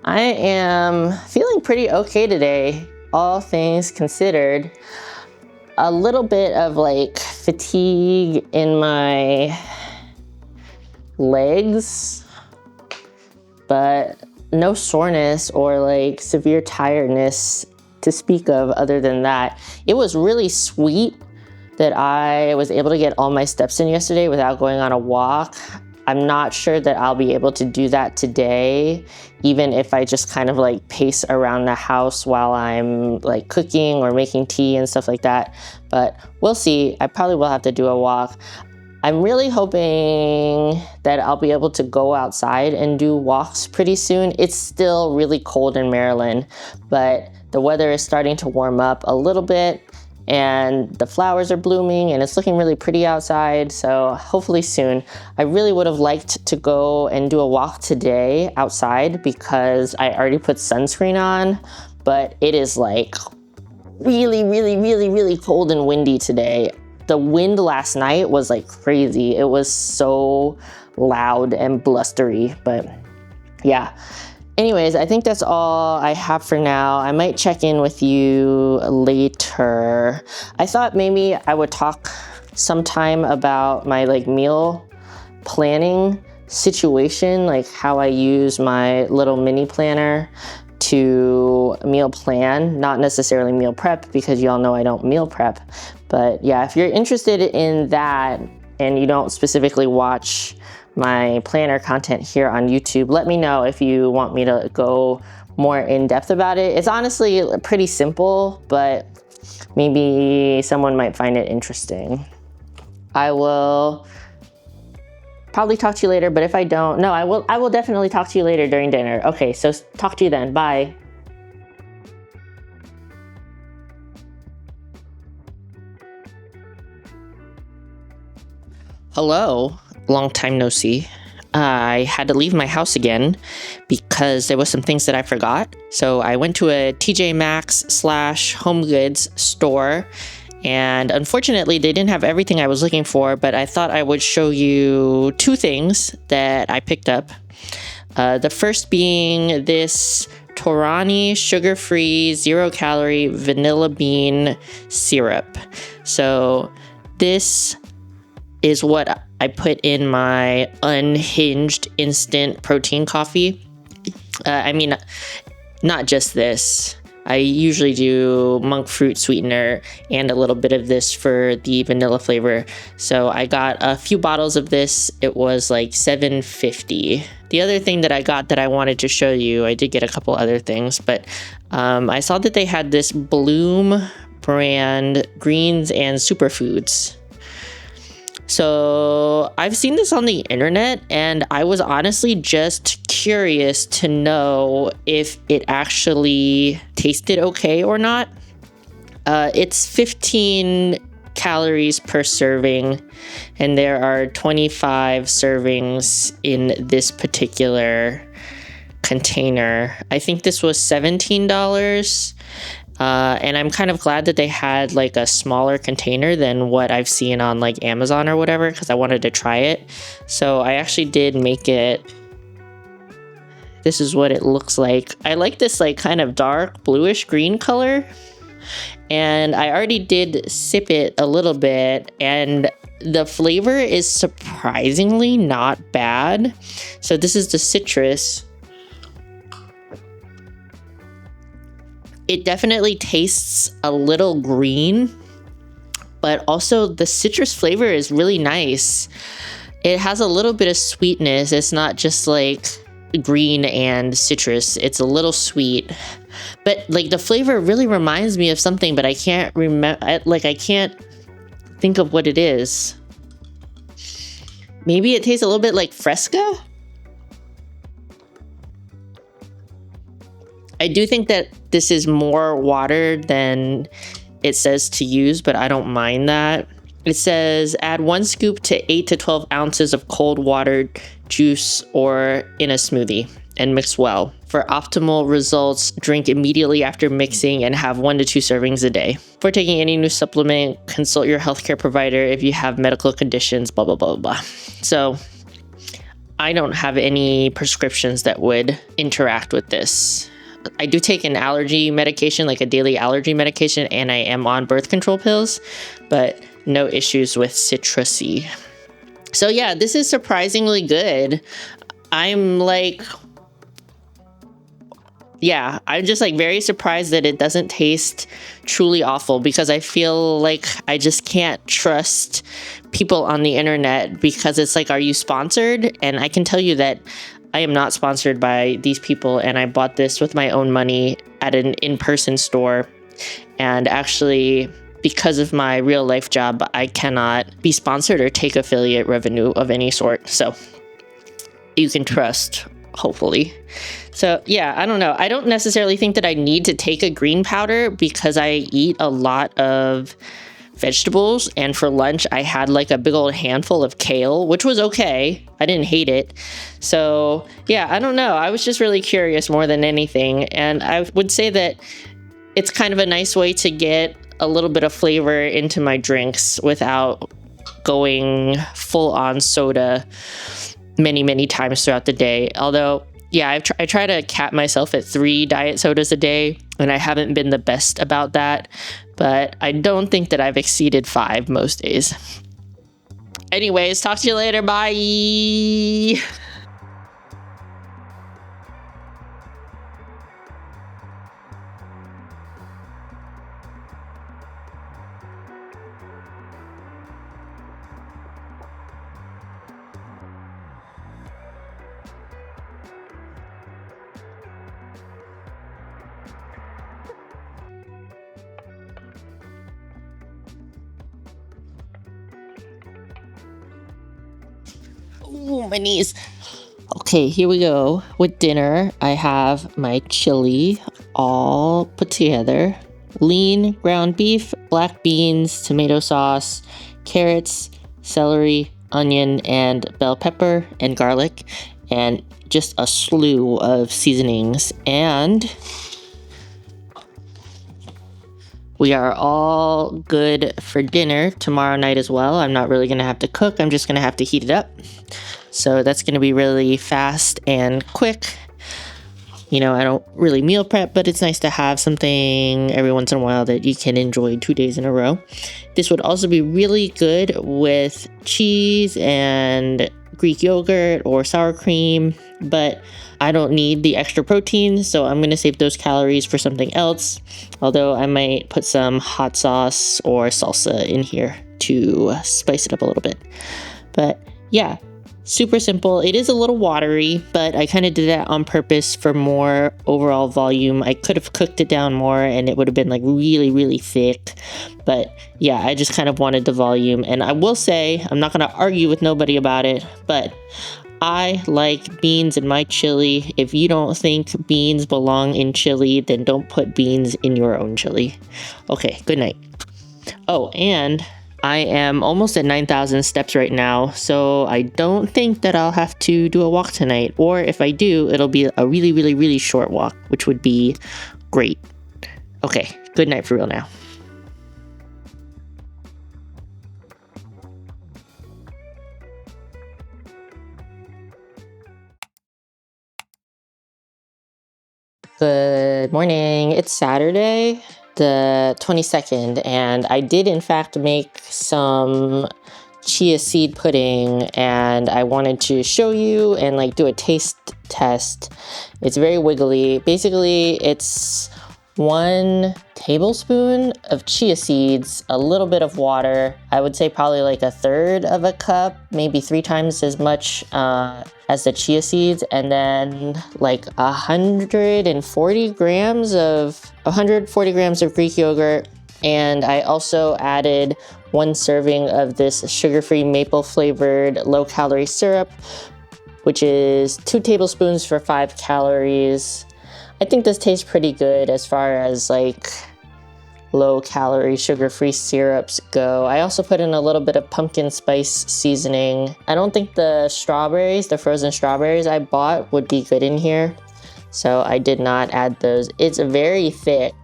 I am feeling pretty okay today, all things considered. A little bit of like fatigue in my legs, but no soreness or like severe tiredness to speak of other than that. It was really sweet that I was able to get all my steps in yesterday without going on a walk. I'm not sure that I'll be able to do that today, even if I just kind of like pace around the house while I'm like cooking or making tea and stuff like that. But we'll see. I probably will have to do a walk. I'm really hoping that I'll be able to go outside and do walks pretty soon. It's still really cold in Maryland, but the weather is starting to warm up a little bit and the flowers are blooming and it's looking really pretty outside. So hopefully soon. I really would have liked to go and do a walk today outside because I already put sunscreen on, but it is like really, really, really, really cold and windy today. The wind last night was like crazy. It was so loud and blustery, but yeah. Anyways, I think that's all I have for now. I might check in with you later. I thought maybe I would talk sometime about my like meal planning situation, like how I use my little mini planner to meal plan, not necessarily meal prep because y'all know I don't meal prep. But yeah, if you're interested in that and you don't specifically watch my planner content here on YouTube, let me know if you want me to go more in depth about it. It's honestly pretty simple, but maybe someone might find it interesting. I will probably talk to you later, but if I don't, no, I will definitely talk to you later during dinner. Okay, so talk to you then. Bye. Hello, long time no see. I had to leave my house again because there was some things that I forgot. So I went to a TJ Maxx / HomeGoods store, and unfortunately they didn't have everything I was looking for, but I thought I would show you two things that I picked up. The first being this Torani sugar-free 0-calorie vanilla bean syrup. So this is what I put in my unhinged instant protein coffee. I mean, not just this. I usually do monk fruit sweetener and a little bit of this for the vanilla flavor. So I got a few bottles of this. It was like $7.50. The other thing that I got that I wanted to show you, I did get a couple other things, but I saw that they had this Bloom brand greens and superfoods. So I've seen this on the internet and I was honestly just curious to know if it actually tasted okay or not. It's 15 calories per serving and there are 25 servings in this particular container. I think this was $17. And I'm kind of glad that they had like a smaller container than what I've seen on like Amazon or whatever, because I wanted to try it. So I actually did make it. This is what it looks like. I like this like kind of dark bluish green color. And I already did sip it a little bit and the flavor is surprisingly not bad. So this is the citrus. It definitely tastes a little green, but also the citrus flavor is really nice. It has a little bit of sweetness. It's not just like green and citrus. It's a little sweet, but like the flavor really reminds me of something, but I can't remember. I can't think of what it is. Maybe it tastes a little bit like Fresca. I do think that this is more water than it says to use, but I don't mind that. It says add 1 scoop to 8 to 12 ounces of cold water juice or in a smoothie. and mix well. For optimal results, drink immediately after mixing and have 1 to 2 servings a day. For taking any new supplement, consult your healthcare provider if you have medical conditions, blah, blah, blah, blah. So I don't have any prescriptions that would interact with this. I do take an allergy medication, like a daily allergy medication, and I am on birth control pills, but no issues with citrusy. So yeah, this is surprisingly good. I'm just like very surprised that it doesn't taste truly awful, because I feel like I just can't trust people on the internet, because it's like, are you sponsored? And I can tell you that I am not sponsored by these people, and I bought this with my own money at an in-person store. And actually, because of my real life job, I cannot be sponsored or take affiliate revenue of any sort. So you can trust, hopefully. So yeah, I don't know. I don't necessarily think that I need to take a green powder, because I eat a lot of vegetables, and for lunch I had like a big old handful of kale, which was okay. I didn't hate it. So yeah, I don't know. I was just really curious more than anything, and I would say that it's kind of a nice way to get a little bit of flavor into my drinks without going full on soda many times throughout the day. Although yeah, I try to cap myself at 3 diet sodas a day, and I haven't been the best about that, but I don't think that I've exceeded 5 most days. Anyways, talk to you later. Bye. Ooh, my knees. Okay, here we go. With dinner, I have my chili all put together. Lean ground beef, black beans, tomato sauce, carrots, celery, onion, and bell pepper and garlic, and just a slew of seasonings. And we are all good for dinner tomorrow night as well. I'm not really going to have to cook. I'm just going to have to heat it up. So that's going to be really fast and quick. You know, I don't really meal prep, but it's nice to have something every once in a while that you can enjoy 2 days in a row. This would also be really good with cheese and Greek yogurt or sour cream, but I don't need the extra protein, so I'm going to save those calories for something else. Although I might put some hot sauce or salsa in here to spice it up a little bit. But yeah, super simple. It is a little watery, but I kind of did that on purpose for more overall volume. I could have cooked it down more and it would have been like really thick. But yeah, I just kind of wanted the volume. And I will say, I'm not going to argue with nobody about it, but I like beans in my chili. If you don't think beans belong in chili, then don't put beans in your own chili. Okay, good night. Oh, and I am almost at 9,000 steps right now, so I don't think that I'll have to do a walk tonight. Or if I do, it'll be a really short walk, which would be great. Okay, good night for real now. Good morning. It's Saturday, the 22nd, and I did in fact make some chia seed pudding, and I wanted to show you and like do a taste test. It's very wiggly. Basically, it's 1 tablespoon of chia seeds, a little bit of water. I would say probably like 1/3 of a cup, maybe 3 times as much as the chia seeds, and then like 140 grams of Greek yogurt. And I also added 1 serving of this sugar-free maple flavored low-calorie syrup, which is 2 tablespoons for 5 calories. I think this tastes pretty good as far as like low calorie sugar-free syrups go. I also put in a little bit of pumpkin spice seasoning. I don't think the strawberries, the frozen strawberries I bought would be good in here, so I did not add those. It's very thick.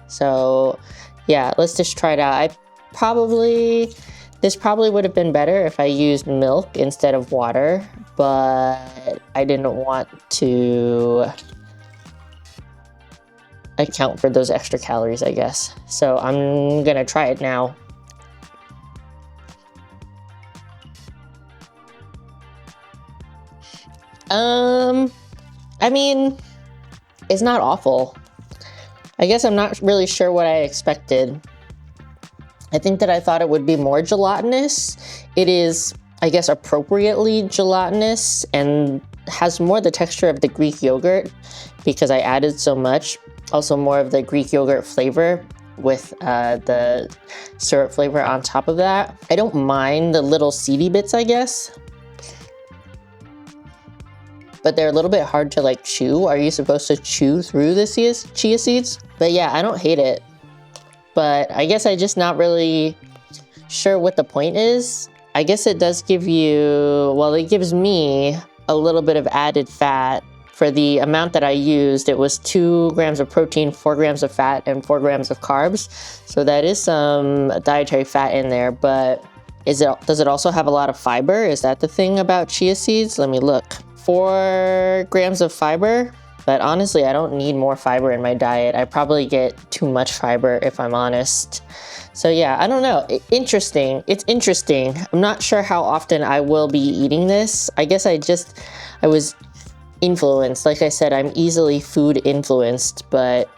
So yeah, let's just try it out. This probably would have been better if I used milk instead of water, but I didn't want to account for those extra calories, I guess. So I'm gonna try it now. I mean, it's not awful. I guess I'm not really sure what I expected. I think that I thought it would be more gelatinous. It is, I guess, appropriately gelatinous and has more the texture of the Greek yogurt because I added so much. Also more of the Greek yogurt flavor with the syrup flavor on top of that. I don't mind the little seedy bits, I guess, but they're a little bit hard to like chew. Are you supposed to chew through the chia seeds? But yeah, I don't hate it. But I guess I'm just not really sure what the point is. I guess it does give you, well, it gives me a little bit of added fat. For the amount that I used, it was 2 grams of protein, 4 grams of fat, and 4 grams of carbs. So that is some dietary fat in there, but does it also have a lot of fiber? Is that the thing about chia seeds? Let me look. 4 grams of fiber. But honestly, I don't need more fiber in my diet. I probably get too much fiber if I'm honest. So yeah, I don't know. Interesting. It's interesting. I'm not sure how often I will be eating this. I guess I was influenced. Like I said, I'm easily food influenced, but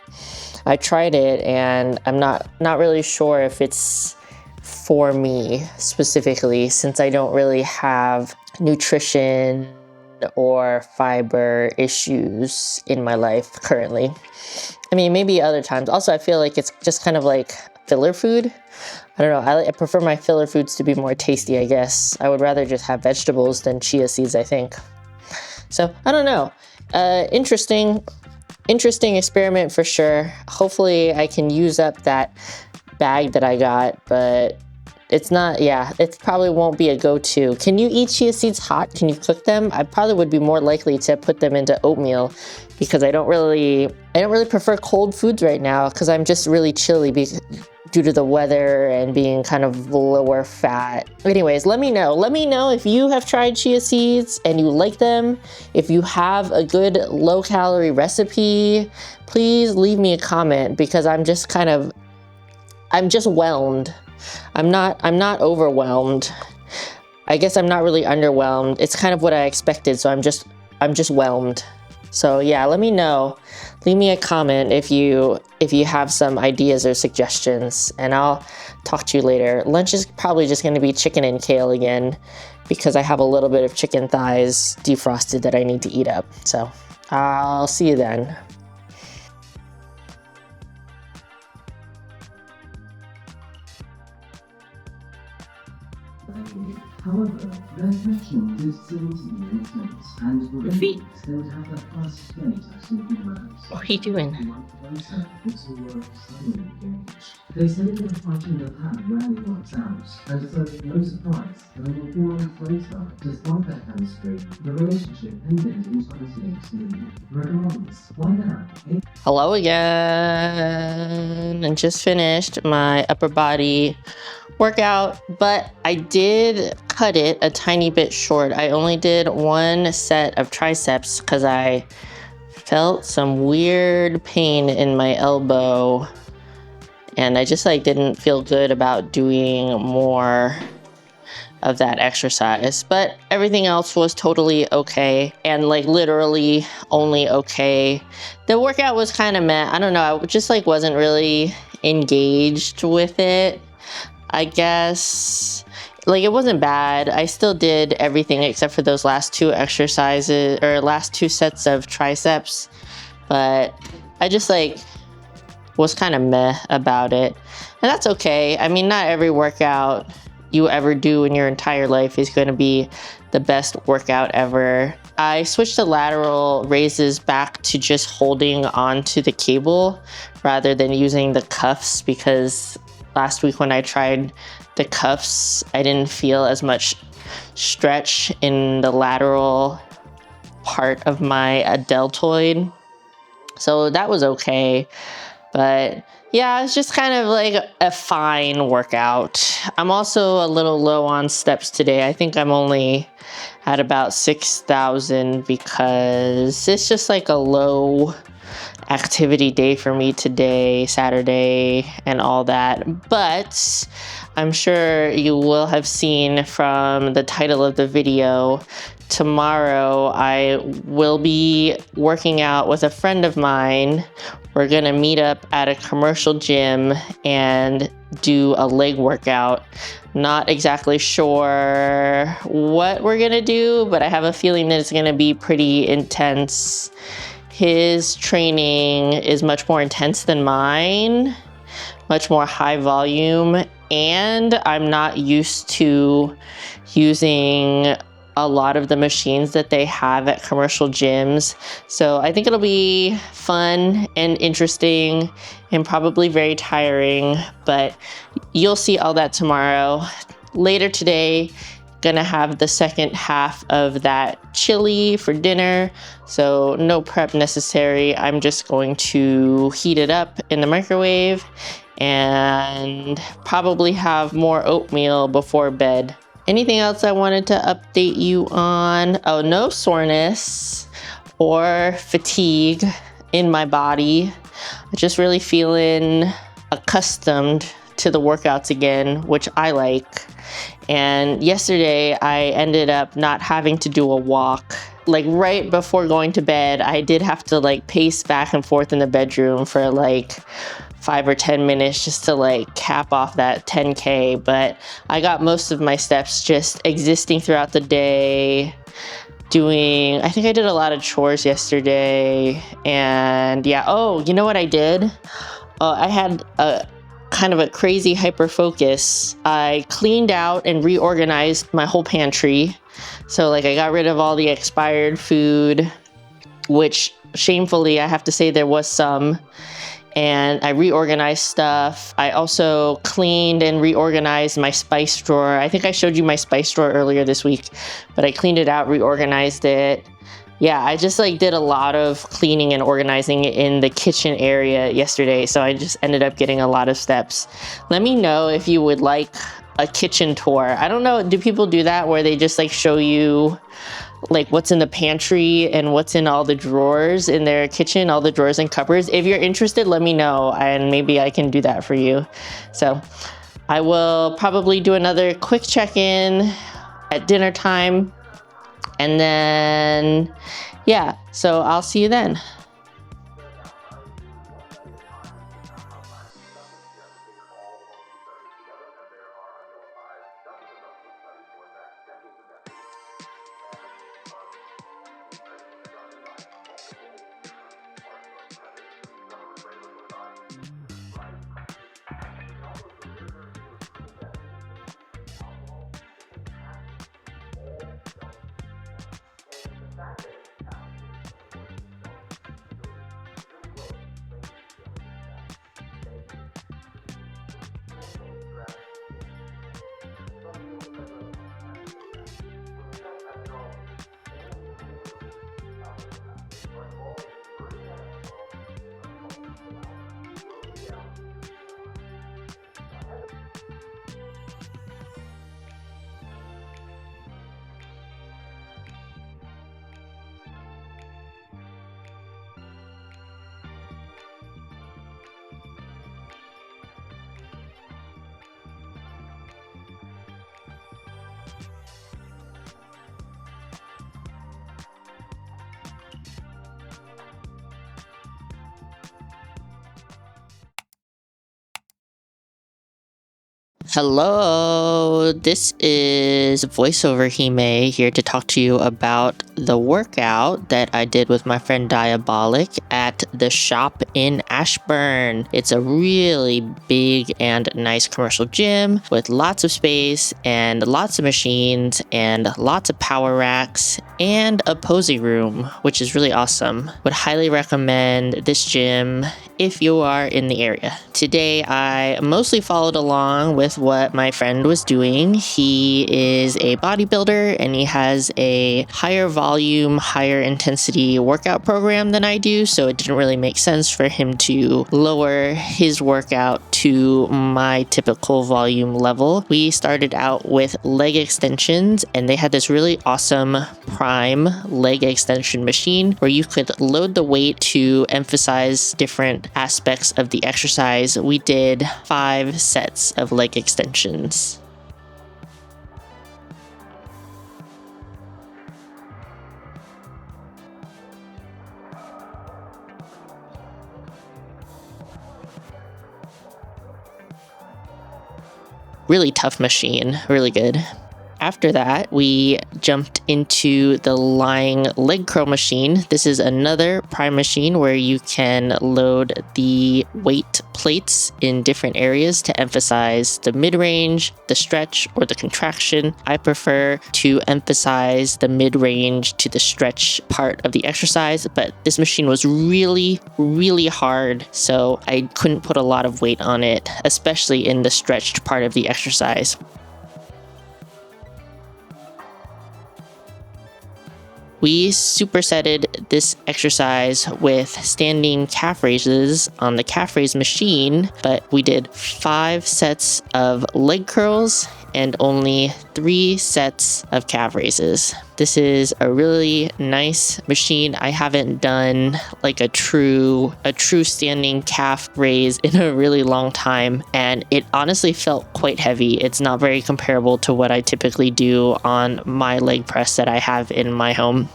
I tried it and I'm not really sure if it's for me specifically, since I don't really have nutrition or fiber issues in my life currently. I mean, maybe other times. Also, I feel like it's just kind of like filler food. I don't know, I prefer my filler foods to be more tasty, I guess. I would rather just have vegetables than chia seeds, I think. So, I don't know. Interesting experiment for sure. Hopefully I can use up that bag that I got, but it's not, yeah, it probably won't be a go-to. Can you eat chia seeds hot? Can you cook them? I probably would be more likely to put them into oatmeal because I don't really prefer cold foods right now because I'm just really chilly due to the weather and being kind of lower fat. Anyways, let me know. Let me know if you have tried chia seeds and you like them. If you have a good low-calorie recipe, please leave me a comment because I'm just whelmed. I'm not overwhelmed. I guess I'm not really underwhelmed. It's kind of what I expected, so I'm just whelmed. So yeah, let me know. Leave me a comment if you have some ideas or suggestions, and I'll talk to you later. Lunch is probably just gonna be chicken and kale again because I have a little bit of chicken thighs defrosted that I need to eat up. So I'll see you then. However, their passion is still to be influenced and the Feet. still have a first state as superheroes. What are you doing? They say that the fighting the hand rarely works out, and so no surprise that over 4 months later, despite their chemistry, the relationship ended in 2018. Regardless, by now, Hello again, and just finished my upper body workout, but I did cut it a tiny bit short. I only did 1 set of triceps because I felt some weird pain in my elbow and I just didn't feel good about doing more of that exercise, but everything else was totally okay and literally only okay. The workout was kind of meh. I don't know, I just wasn't really engaged with it. I guess it wasn't bad. I still did everything except for those last 2 exercises or last 2 sets of triceps, but I just was kind of meh about it, and that's okay. I mean, not every workout you ever do in your entire life is going to be the best workout ever. I switched the lateral raises back to just holding onto the cable rather than using the cuffs, because last week when I tried the cuffs, I didn't feel as much stretch in the lateral part of my deltoid. So that was okay. But yeah, it's just kind of like a fine workout. I'm also a little low on steps today. I think I'm only at about 6,000 because it's just like a low activity day for me today, Saturday, and all that. But I'm sure you will have seen from the title of the video, tomorrow I will be working out with a friend of mine. We're gonna meet up at a commercial gym and do a leg workout. Not exactly sure what we're gonna do, but I have a feeling that it's gonna be pretty intense. His training is much more intense than mine, much more high volume, and I'm not used to using a lot of the machines that they have at commercial gyms. So I think it'll be fun and interesting and probably very tiring, but you'll see all that tomorrow. Later today, gonna have the second half of that chili for dinner, so no prep necessary. I'm just going to heat it up in the microwave and probably have more oatmeal before bed. Anything else I wanted to update you on? Oh, no soreness or fatigue in my body. I'm just really feeling accustomed to the workouts again, which I like. And yesterday I ended up not having to do a walk. Like right before going to bed, I did have to like pace back and forth in the bedroom for like 5 or 10 minutes just to like cap off that 10K. But I got most of my steps just existing throughout the day, I think I did a lot of chores yesterday. And yeah, oh, you know what I did? I had a kind of a crazy hyper focus. I cleaned out and reorganized my whole pantry. So like I got rid of all the expired food, which shamefully I have to say there was some. And I reorganized stuff. I also cleaned and reorganized my spice drawer. I think I showed you my spice drawer earlier this week, but I cleaned it out, reorganized it. Yeah, I just like did a lot of cleaning and organizing in the kitchen area yesterday. So I just ended up getting a lot of steps. Let me know if you would like a kitchen tour. I don't know, do people do that where they just like show you like what's in the pantry and what's in all the drawers in their kitchen, all the drawers and cupboards? If you're interested, let me know and maybe I can do that for you. So I will probably do another quick check-in at dinner time. And then, yeah, so I'll see you then. Hello, this is voiceover Hime here to talk to you about the workout that I did with my friend Diabolic at the shop in Ashburn. It's a really big and nice commercial gym with lots of space and lots of machines and lots of power racks and a posing room, which is really awesome. Would highly recommend this gym if you are in the area. Today, I mostly followed along with what my friend was doing. He is a bodybuilder and he has a higher volume, higher intensity workout program than I do, so it didn't really make sense for him to lower his workout to my typical volume level. We started out with leg extensions, and they had this really awesome prime leg extension machine where you could load the weight to emphasize different aspects of the exercise. We did 5 sets of leg extensions. Really tough machine, really good. After that, we jumped into the lying leg curl machine. This is another prime machine where you can load the weight plates in different areas to emphasize the mid-range, the stretch, or the contraction. I prefer to emphasize the mid-range to the stretch part of the exercise, but this machine was really, really hard, so I couldn't put a lot of weight on it, especially in the stretched part of the exercise. We supersetted this exercise with standing calf raises on the calf raise machine, but we did 5 sets of leg curls and only 3 sets of calf raises. This is a really nice machine. I haven't done like a true standing calf raise in a really long time, and it honestly felt quite heavy. It's not very comparable to what I typically do on my leg press that I have in my home.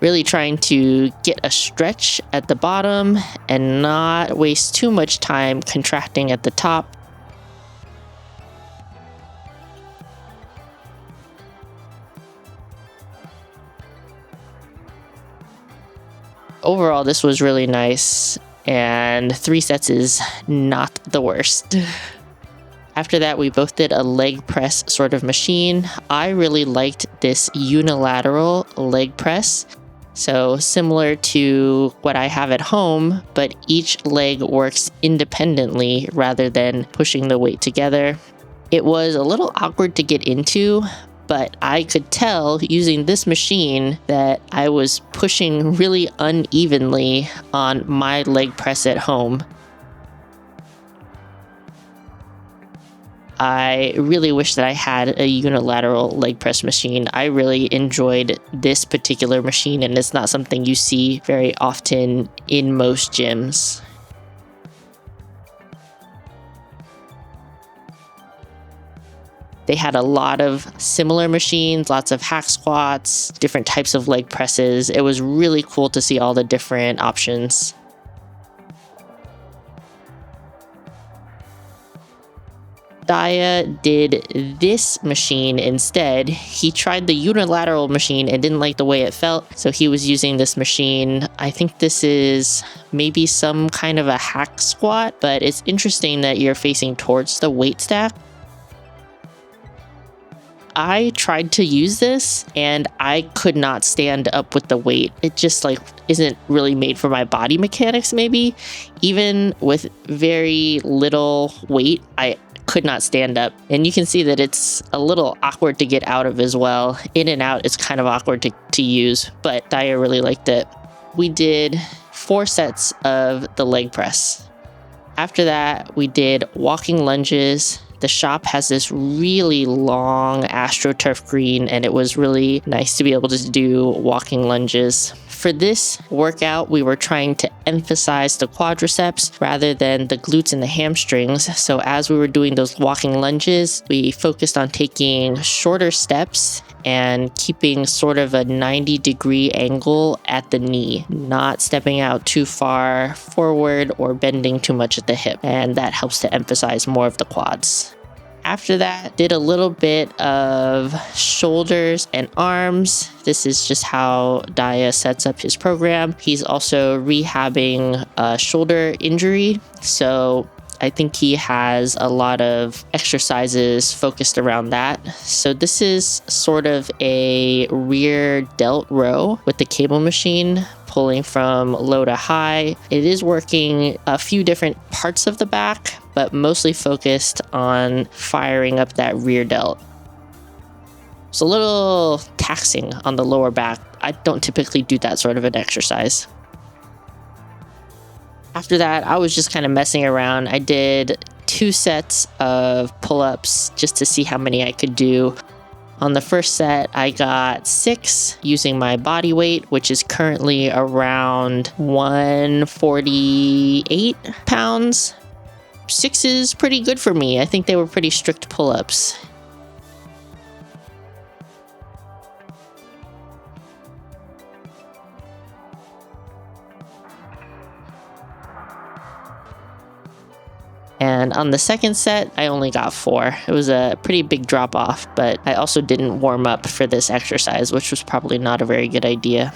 Really trying to get a stretch at the bottom and not waste too much time contracting at the top. Overall, this was really nice, and 3 sets is not the worst. After that, we both did a leg press sort of machine. I really liked this unilateral leg press. So similar to what I have at home, but each leg works independently rather than pushing the weight together. It was a little awkward to get into, but I could tell using this machine that I was pushing really unevenly on my leg press at home. I really wish that I had a unilateral leg press machine. I really enjoyed this particular machine, and it's not something you see very often in most gyms. They had a lot of similar machines, lots of hack squats, different types of leg presses. It was really cool to see all the different options. Dia did this machine instead. He tried the unilateral machine and didn't like the way it felt, so he was using this machine. I think this is maybe some kind of a hack squat, but it's interesting that you're facing towards the weight stack. I tried to use this and I could not stand up with the weight. It just isn't really made for my body mechanics maybe. Even with very little weight, I could not stand up. And you can see that it's a little awkward to get out of as well. In and out is kind of awkward to use, but Dia really liked it. We did 4 sets of the leg press. After that, we did walking lunges. The shop has this really long AstroTurf green, and it was really nice to be able to do walking lunges. For this workout, we were trying to emphasize the quadriceps rather than the glutes and the hamstrings. So as we were doing those walking lunges, we focused on taking shorter steps and keeping sort of a 90-degree angle at the knee, not stepping out too far forward or bending too much at the hip. And that helps to emphasize more of the quads. After that, did a little bit of shoulders and arms. This is just how Daya sets up his program. He's also rehabbing a shoulder injury. So I think he has a lot of exercises focused around that. So this is sort of a rear delt row with the cable machine pulling from low to high. It is working a few different parts of the back, but mostly focused on firing up that rear delt. It's a little taxing on the lower back. I don't typically do that sort of an exercise. After that, I was just kind of messing around. I did 2 sets of pull-ups just to see how many I could do. On the first set, I got 6 using my body weight, which is currently around 148 pounds. 6 is pretty good for me. I think they were pretty strict pull-ups. And on the second set, I only got 4. It was a pretty big drop off, but I also didn't warm up for this exercise, which was probably not a very good idea.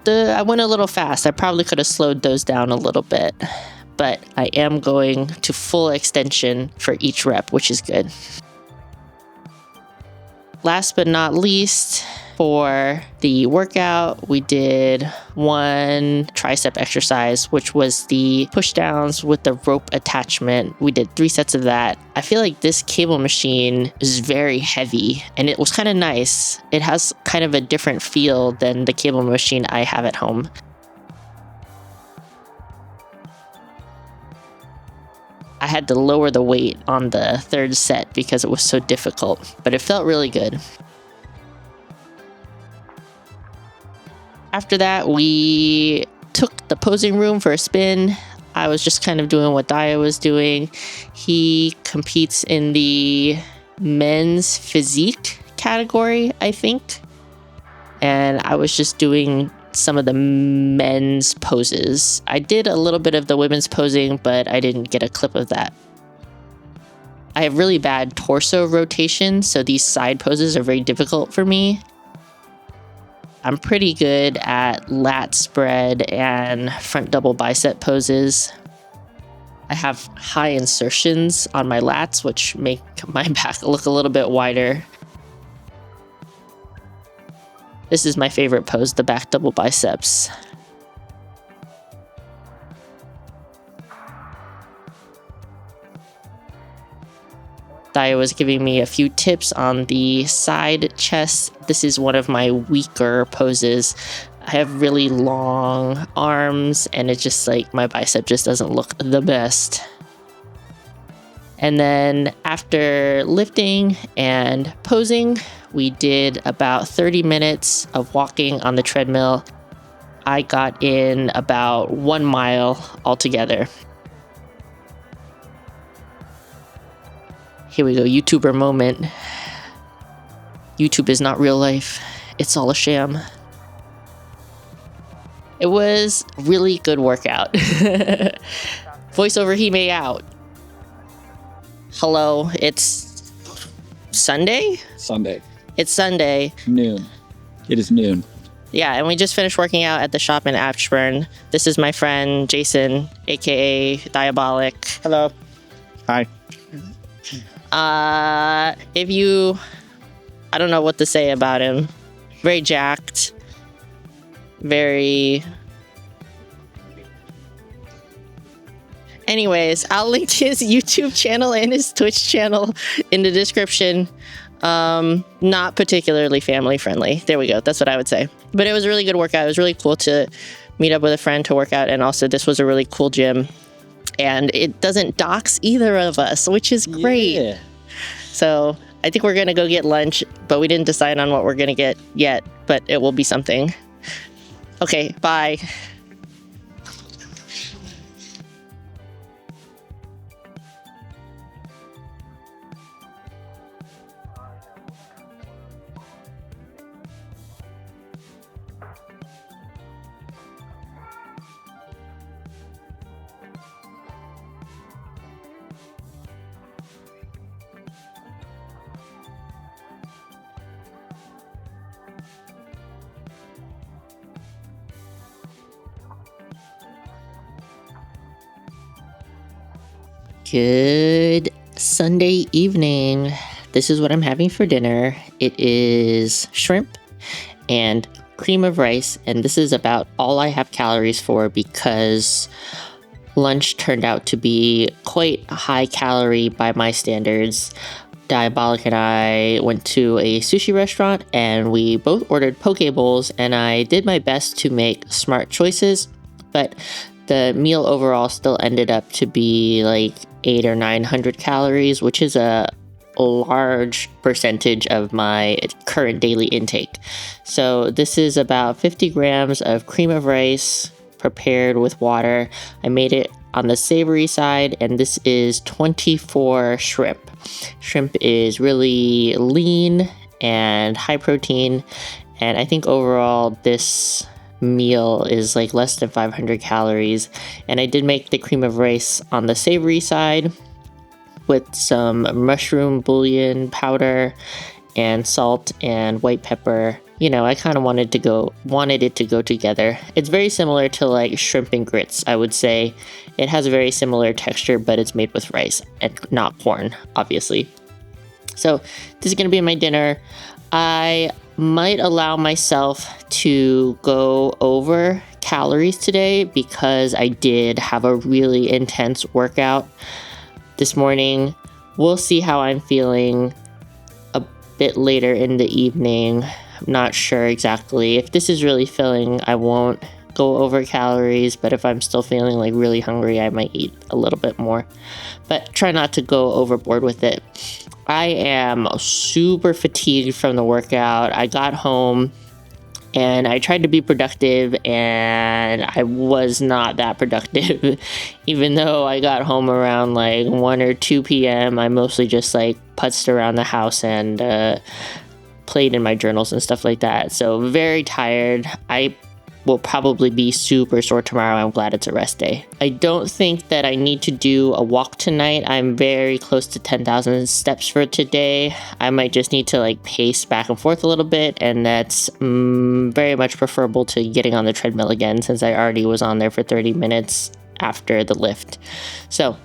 I went a little fast. I probably could have slowed those down a little bit, but I am going to full extension for each rep, which is good. Last but not least, for the workout, we did 1 tricep exercise, which was the push downs with the rope attachment. We did 3 sets of that. I feel like this cable machine is very heavy, and it was kind of nice. It has kind of a different feel than the cable machine I have at home. I had to lower the weight on the 3rd set because it was so difficult, but it felt really good. After that, we took the posing room for a spin. I was just kind of doing what Daya was doing. He competes in the men's physique category, I think. And I was just doing some of the men's poses. I did a little bit of the women's posing, but I didn't get a clip of that. I have really bad torso rotation, so these side poses are very difficult for me. I'm pretty good at lat spread and front double bicep poses. I have high insertions on my lats, which make my back look a little bit wider. This is my favorite pose, the back double biceps. Daya was giving me a few tips on the side chest. This is one of my weaker poses. I have really long arms, and it's just like my bicep just doesn't look the best. And then after lifting and posing, we did about 30 minutes of walking on the treadmill. I got in about 1 mile altogether. Here we go, YouTuber moment. YouTube is not real life. It's all a sham. It was a really good workout. Voiceover Hime out. Hello, it's Sunday? Sunday. It's Sunday. Noon. It is noon. Yeah, and we just finished working out at the shop in Ashburn. This is my friend Jason, aka Diabolic. Hello. Hi. I don't know what to say about him. Very jacked. Very... Anyways, I'll link his YouTube channel and his Twitch channel in the description. Not particularly family friendly. There we go. That's what I would say. But it was a really good workout. It was really cool to meet up with a friend to work out. And also this was a really cool gym. And it doesn't dox either of us, which is great. Yeah. So I think we're gonna go get lunch, but we didn't decide on what we're gonna get yet, but it will be something. Okay, bye. Good Sunday evening. This is what I'm having for dinner. It is shrimp and cream of rice, and this is about all I have calories for because lunch turned out to be quite high calorie by my standards. Diabolic and I went to a sushi restaurant and we both ordered poke bowls, and I did my best to make smart choices, but the meal overall still ended up to be like 800 or 900 calories, which is a large percentage of my current daily intake. So this is about 50 grams of cream of rice prepared with water. I made it on the savory side, and this is 24 shrimp. Shrimp is really lean and high protein, and I think overall this meal is like less than 500 calories. And I did make the cream of rice on the savory side with some mushroom bouillon powder and salt and white pepper. You know, I kind of wanted it to go together. It's very similar to like shrimp and grits, I would say. It has a very similar texture, but it's made with rice and not corn, obviously. So this is gonna be my dinner. I might allow myself to go over calories today because I did have a really intense workout this morning. We'll see how I'm feeling a bit later in the evening. I'm not sure exactly. If this is really filling, I won't go over calories, but if I'm still feeling like really hungry, I might eat a little bit more. But try not to go overboard with it. I am super fatigued from the workout. I got home and I tried to be productive, and I was not that productive. Even though I got home around like 1 or 2 p.m., I mostly just like putzed around the house and played in my journals and stuff like that. So very tired. I will probably be super sore tomorrow. I'm glad it's a rest day. I don't think that I need to do a walk tonight. I'm very close to 10,000 steps for today. I might just need to like pace back and forth a little bit, and that's very much preferable to getting on the treadmill again, since I already was on there for 30 minutes after the lift. So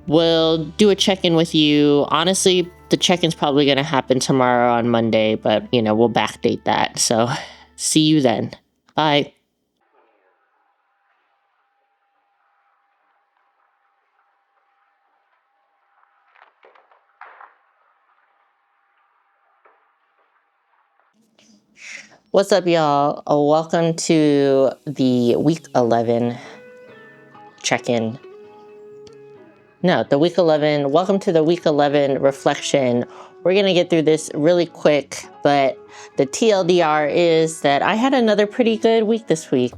we'll do a check-in with you. Honestly, the check-in's probably going to happen tomorrow on Monday, but you know, we'll backdate that. So see you then. Bye. What's up, y'all? Welcome to the week 11 check-in. No, the week 11. Welcome to the week 11 reflection. We're going to get through this really quick, but the TLDR is that I had another pretty good week this week.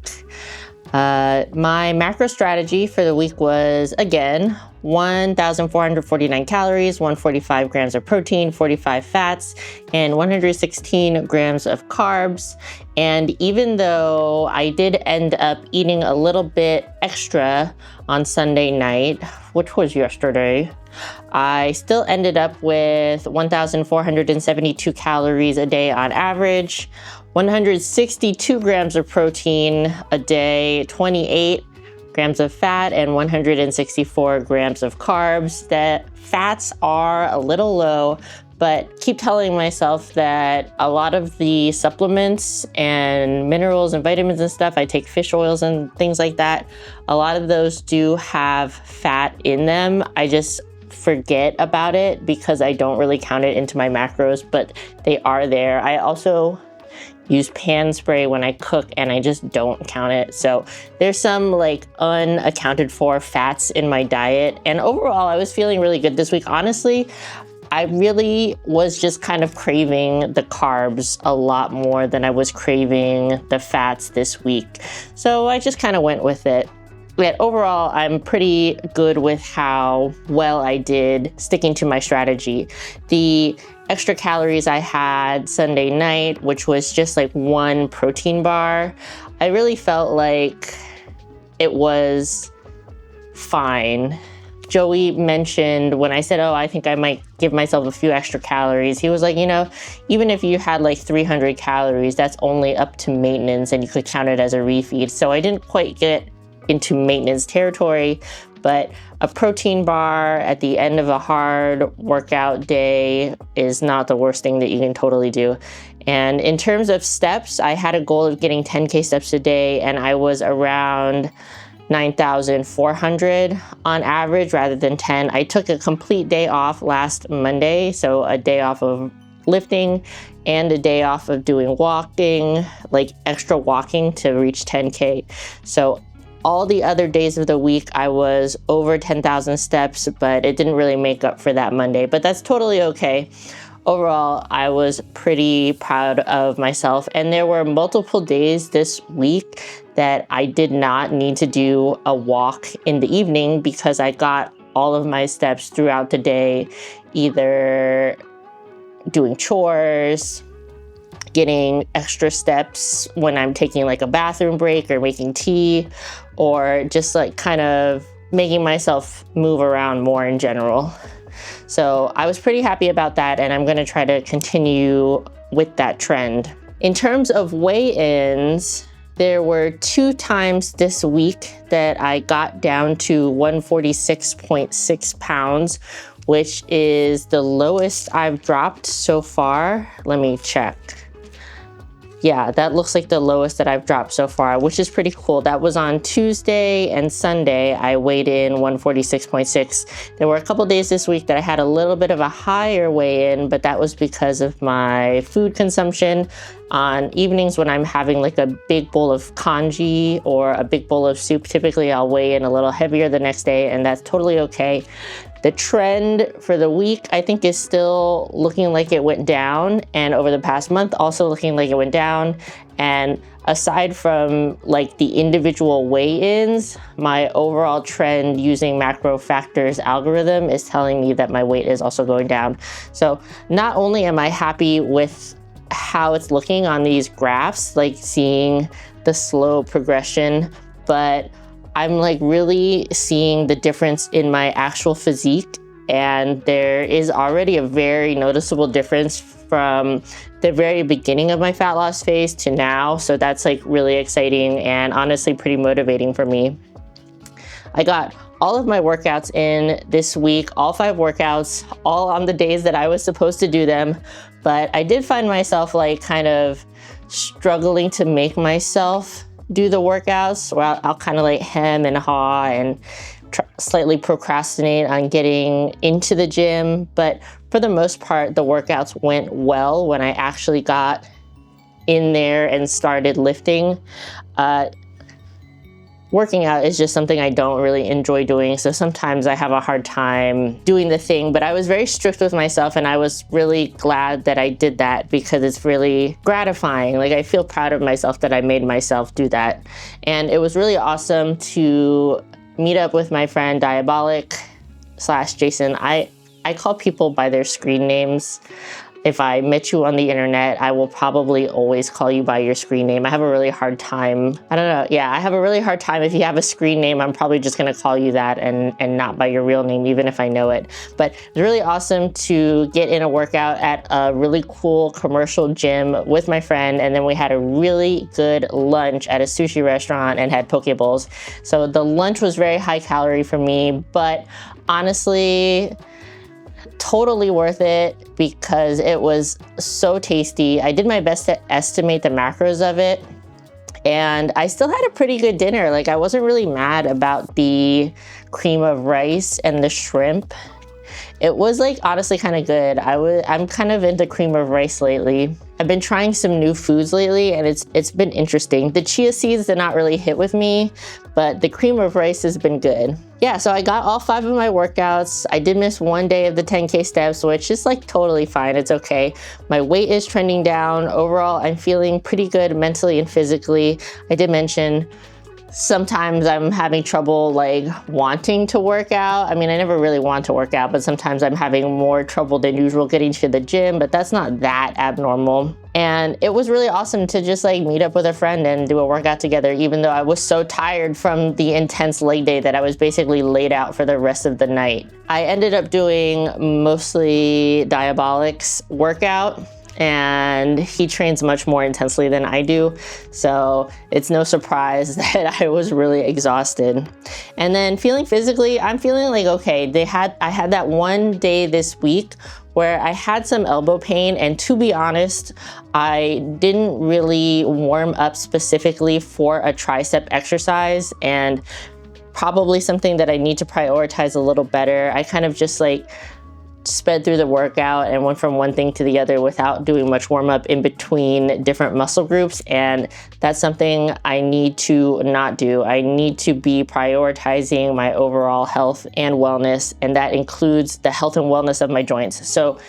My macro strategy for the week was, again, 1,449 calories, 145 grams of protein, 45 fats, and 116 grams of carbs. And even though I did end up eating a little bit extra on Sunday night, which was yesterday, I still ended up with 1,472 calories a day on average, 162 grams of protein a day, 28 grams of fat, and 164 grams of carbs. That fats are a little low, but keep telling myself that a lot of the supplements and minerals and vitamins and stuff, I take fish oils and things like that, a lot of those do have fat in them. I just forget about it because I don't really count it into my macros, but they are there. I also use pan spray when I cook, and I just don't count it. So there's some like unaccounted for fats in my diet. And overall, I was feeling really good this week. Honestly, I really was just kind of craving the carbs a lot more than I was craving the fats this week. So I just kind of went with it. But overall, I'm pretty good with how well I did sticking to my strategy. The extra calories I had Sunday night, which was just like one protein bar, I really felt like it was fine. Joey mentioned when I said, oh, I think I might give myself a few extra calories. He was like, you know, even if you had like 300 calories, that's only up to maintenance and you could count it as a refeed. So I didn't quite get into maintenance territory, but a protein bar at the end of a hard workout day is not the worst thing that you can totally do. And in terms of steps, I had a goal of getting 10K steps a day, and I was around 9,400 on average rather than 10. I took a complete day off last Monday, so a day off of lifting and a day off of doing walking, like extra walking to reach 10K. So all the other days of the week, I was over 10,000 steps, but it didn't really make up for that Monday, but that's totally okay. Overall, I was pretty proud of myself, and there were multiple days this week that I did not need to do a walk in the evening because I got all of my steps throughout the day, either doing chores, getting extra steps when I'm taking like a bathroom break or making tea, or just like kind of making myself move around more in general. So I was pretty happy about that, and I'm gonna try to continue with that trend. In terms of weigh-ins, there were 2 times this week that I got down to 146.6 pounds, which is the lowest I've dropped so far. Let me check. Yeah, that looks like the lowest that I've dropped so far, which is pretty cool. That was on Tuesday and Sunday. I weighed in 146.6. There were a couple days this week that I had a little bit of a higher weigh-in, but that was because of my food consumption. On evenings when I'm having like a big bowl of congee or a big bowl of soup, typically I'll weigh in a little heavier the next day, and that's totally okay. The trend for the week, I think, is still looking like it went down, and over the past month also looking like it went down. And aside from like the individual weigh-ins, my overall trend using Macro Factors algorithm is telling me that my weight is also going down. So not only am I happy with how it's looking on these graphs, like seeing the slow progression, but I'm like really seeing the difference in my actual physique, and there is already a very noticeable difference from the very beginning of my fat loss phase to now. So that's like really exciting and honestly pretty motivating for me. I got all of my workouts in this week, all 5 workouts, all on the days that I was supposed to do them. But I did find myself like kind of struggling to make myself do the workouts. Well, I'll kind of like hem and haw and slightly procrastinate on getting into the gym. But for the most part, the workouts went well when I actually got in there and started lifting. Working out is just something I don't really enjoy doing, so sometimes I have a hard time doing the thing, but I was very strict with myself, and I was really glad that I did that because it's really gratifying. Like, I feel proud of myself that I made myself do that. And it was really awesome to meet up with my friend Diabolic/Jason. I call people by their screen names. If I met you on the internet, I will probably always call you by your screen name. I have a really hard time. I don't know. Yeah, I have a really hard time. If you have a screen name, I'm probably just gonna call you that and not by your real name, even if I know it. But it was really awesome to get in a workout at a really cool commercial gym with my friend. And then we had a really good lunch at a sushi restaurant and had poke bowls. So the lunch was very high calorie for me, but honestly, totally worth it because it was so tasty. I did my best to estimate the macros of it, and I still had a pretty good dinner. Like, I wasn't really mad about the cream of rice and the shrimp. It was like honestly kind of good. I'm kind of into cream of rice lately. I've been trying some new foods lately and it's been interesting. The chia seeds did not really hit with me, but the cream of rice has been good. Yeah, so I got all 5 of my workouts. I did miss 1 day of the 10K steps, which is like totally fine. It's okay. My weight is trending down. Overall, I'm feeling pretty good mentally and physically. I did mention sometimes I'm having trouble like wanting to work out. I mean, I never really want to work out, but sometimes I'm having more trouble than usual getting to the gym, but that's not that abnormal. And it was really awesome to just like meet up with a friend and do a workout together, even though I was so tired from the intense leg day that I was basically laid out for the rest of the night. I ended up doing mostly Diabolic's workout, and he trains much more intensely than I do. So it's no surprise that I was really exhausted. And then feeling physically, I'm feeling like, okay, I had that 1 day this week where I had some elbow pain, and to be honest, I didn't really warm up specifically for a tricep exercise, and probably something that I need to prioritize a little better. I kind of just like sped through the workout and went from one thing to the other without doing much warm up in between different muscle groups. And that's something I need to not do. I need to be prioritizing my overall health and wellness, and that includes the health and wellness of my joints. So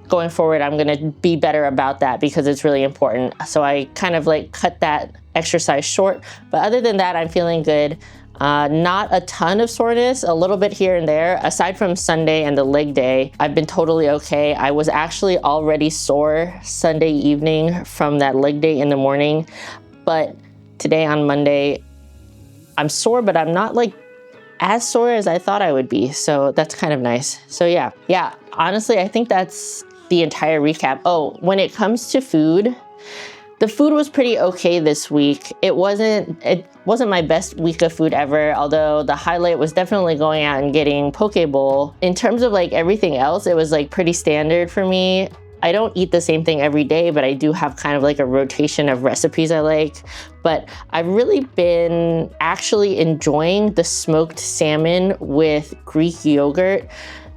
going forward, I'm gonna be better about that because it's really important. So I kind of like cut that exercise short, but other than that, I'm feeling good. Not a ton of soreness, a little bit here and there. Aside from Sunday and the leg day, I've been totally okay. I was actually already sore Sunday evening from that leg day in the morning, but today on Monday, I'm sore, but I'm not like as sore as I thought I would be. So that's kind of nice. So yeah, honestly, I think that's the entire recap. Oh, when it comes to food, the food was pretty okay this week. It wasn't my best week of food ever, although the highlight was definitely going out and getting poke bowl. In terms of like everything else, it was like pretty standard for me. I don't eat the same thing every day, but I do have kind of like a rotation of recipes I like. But I've really been actually enjoying the smoked salmon with Greek yogurt.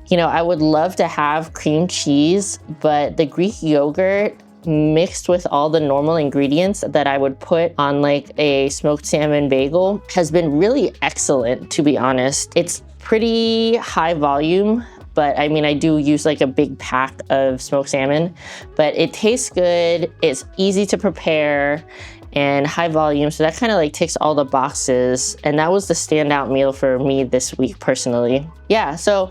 You know, I would love to have cream cheese, but the Greek yogurt mixed with all the normal ingredients that I would put on like a smoked salmon bagel has been really excellent, to be honest. It's pretty high volume, but I mean, I do use like a big pack of smoked salmon, but it tastes good. It's easy to prepare and high volume. So that kind of like ticks all the boxes. And that was the standout meal for me this week personally. Yeah, so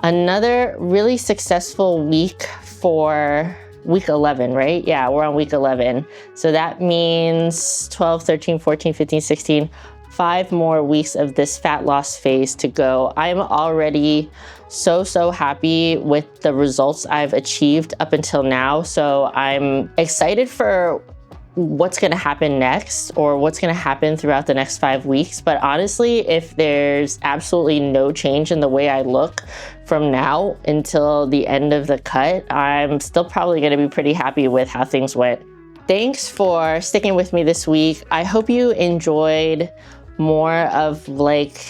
another really successful week for week 11, right? Yeah, we're on week 11. So that means 12, 13, 14, 15, 16, 5 more weeks of this fat loss phase to go. I'm already so happy with the results I've achieved up until now. So I'm excited for what's gonna happen next, or what's gonna happen throughout the next 5 weeks. But honestly, if there's absolutely no change in the way I look from now until the end of the cut, I'm still probably gonna be pretty happy with how things went. Thanks for sticking with me this week. I hope you enjoyed more of like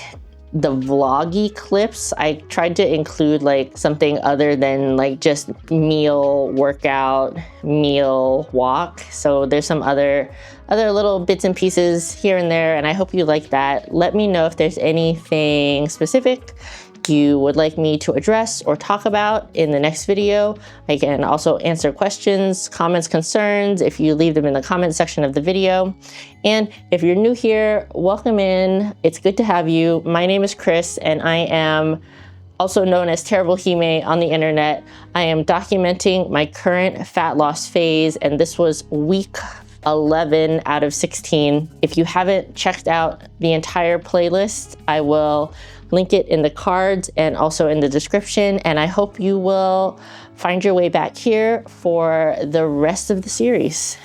the vloggy clips. I tried to include like something other than like just meal workout, meal walk. So there's some other little bits and pieces here and there, and I hope you like that. Let me know if there's anything specific you would like me to address or talk about in the next video. I can also answer questions, comments, concerns if you leave them in the comment section of the video. And if you're new here, welcome in. It's good to have you. My name is Chris, and I am also known as Terrible Hime on the internet. I am documenting my current fat loss phase, and this was week 11 out of 16. If you haven't checked out the entire playlist, I will link it in the cards and also in the description, and I hope you will find your way back here for the rest of the series.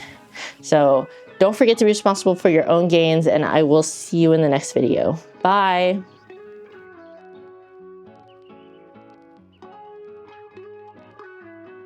So don't forget to be responsible for your own gains, and I will see you in the next video. Bye.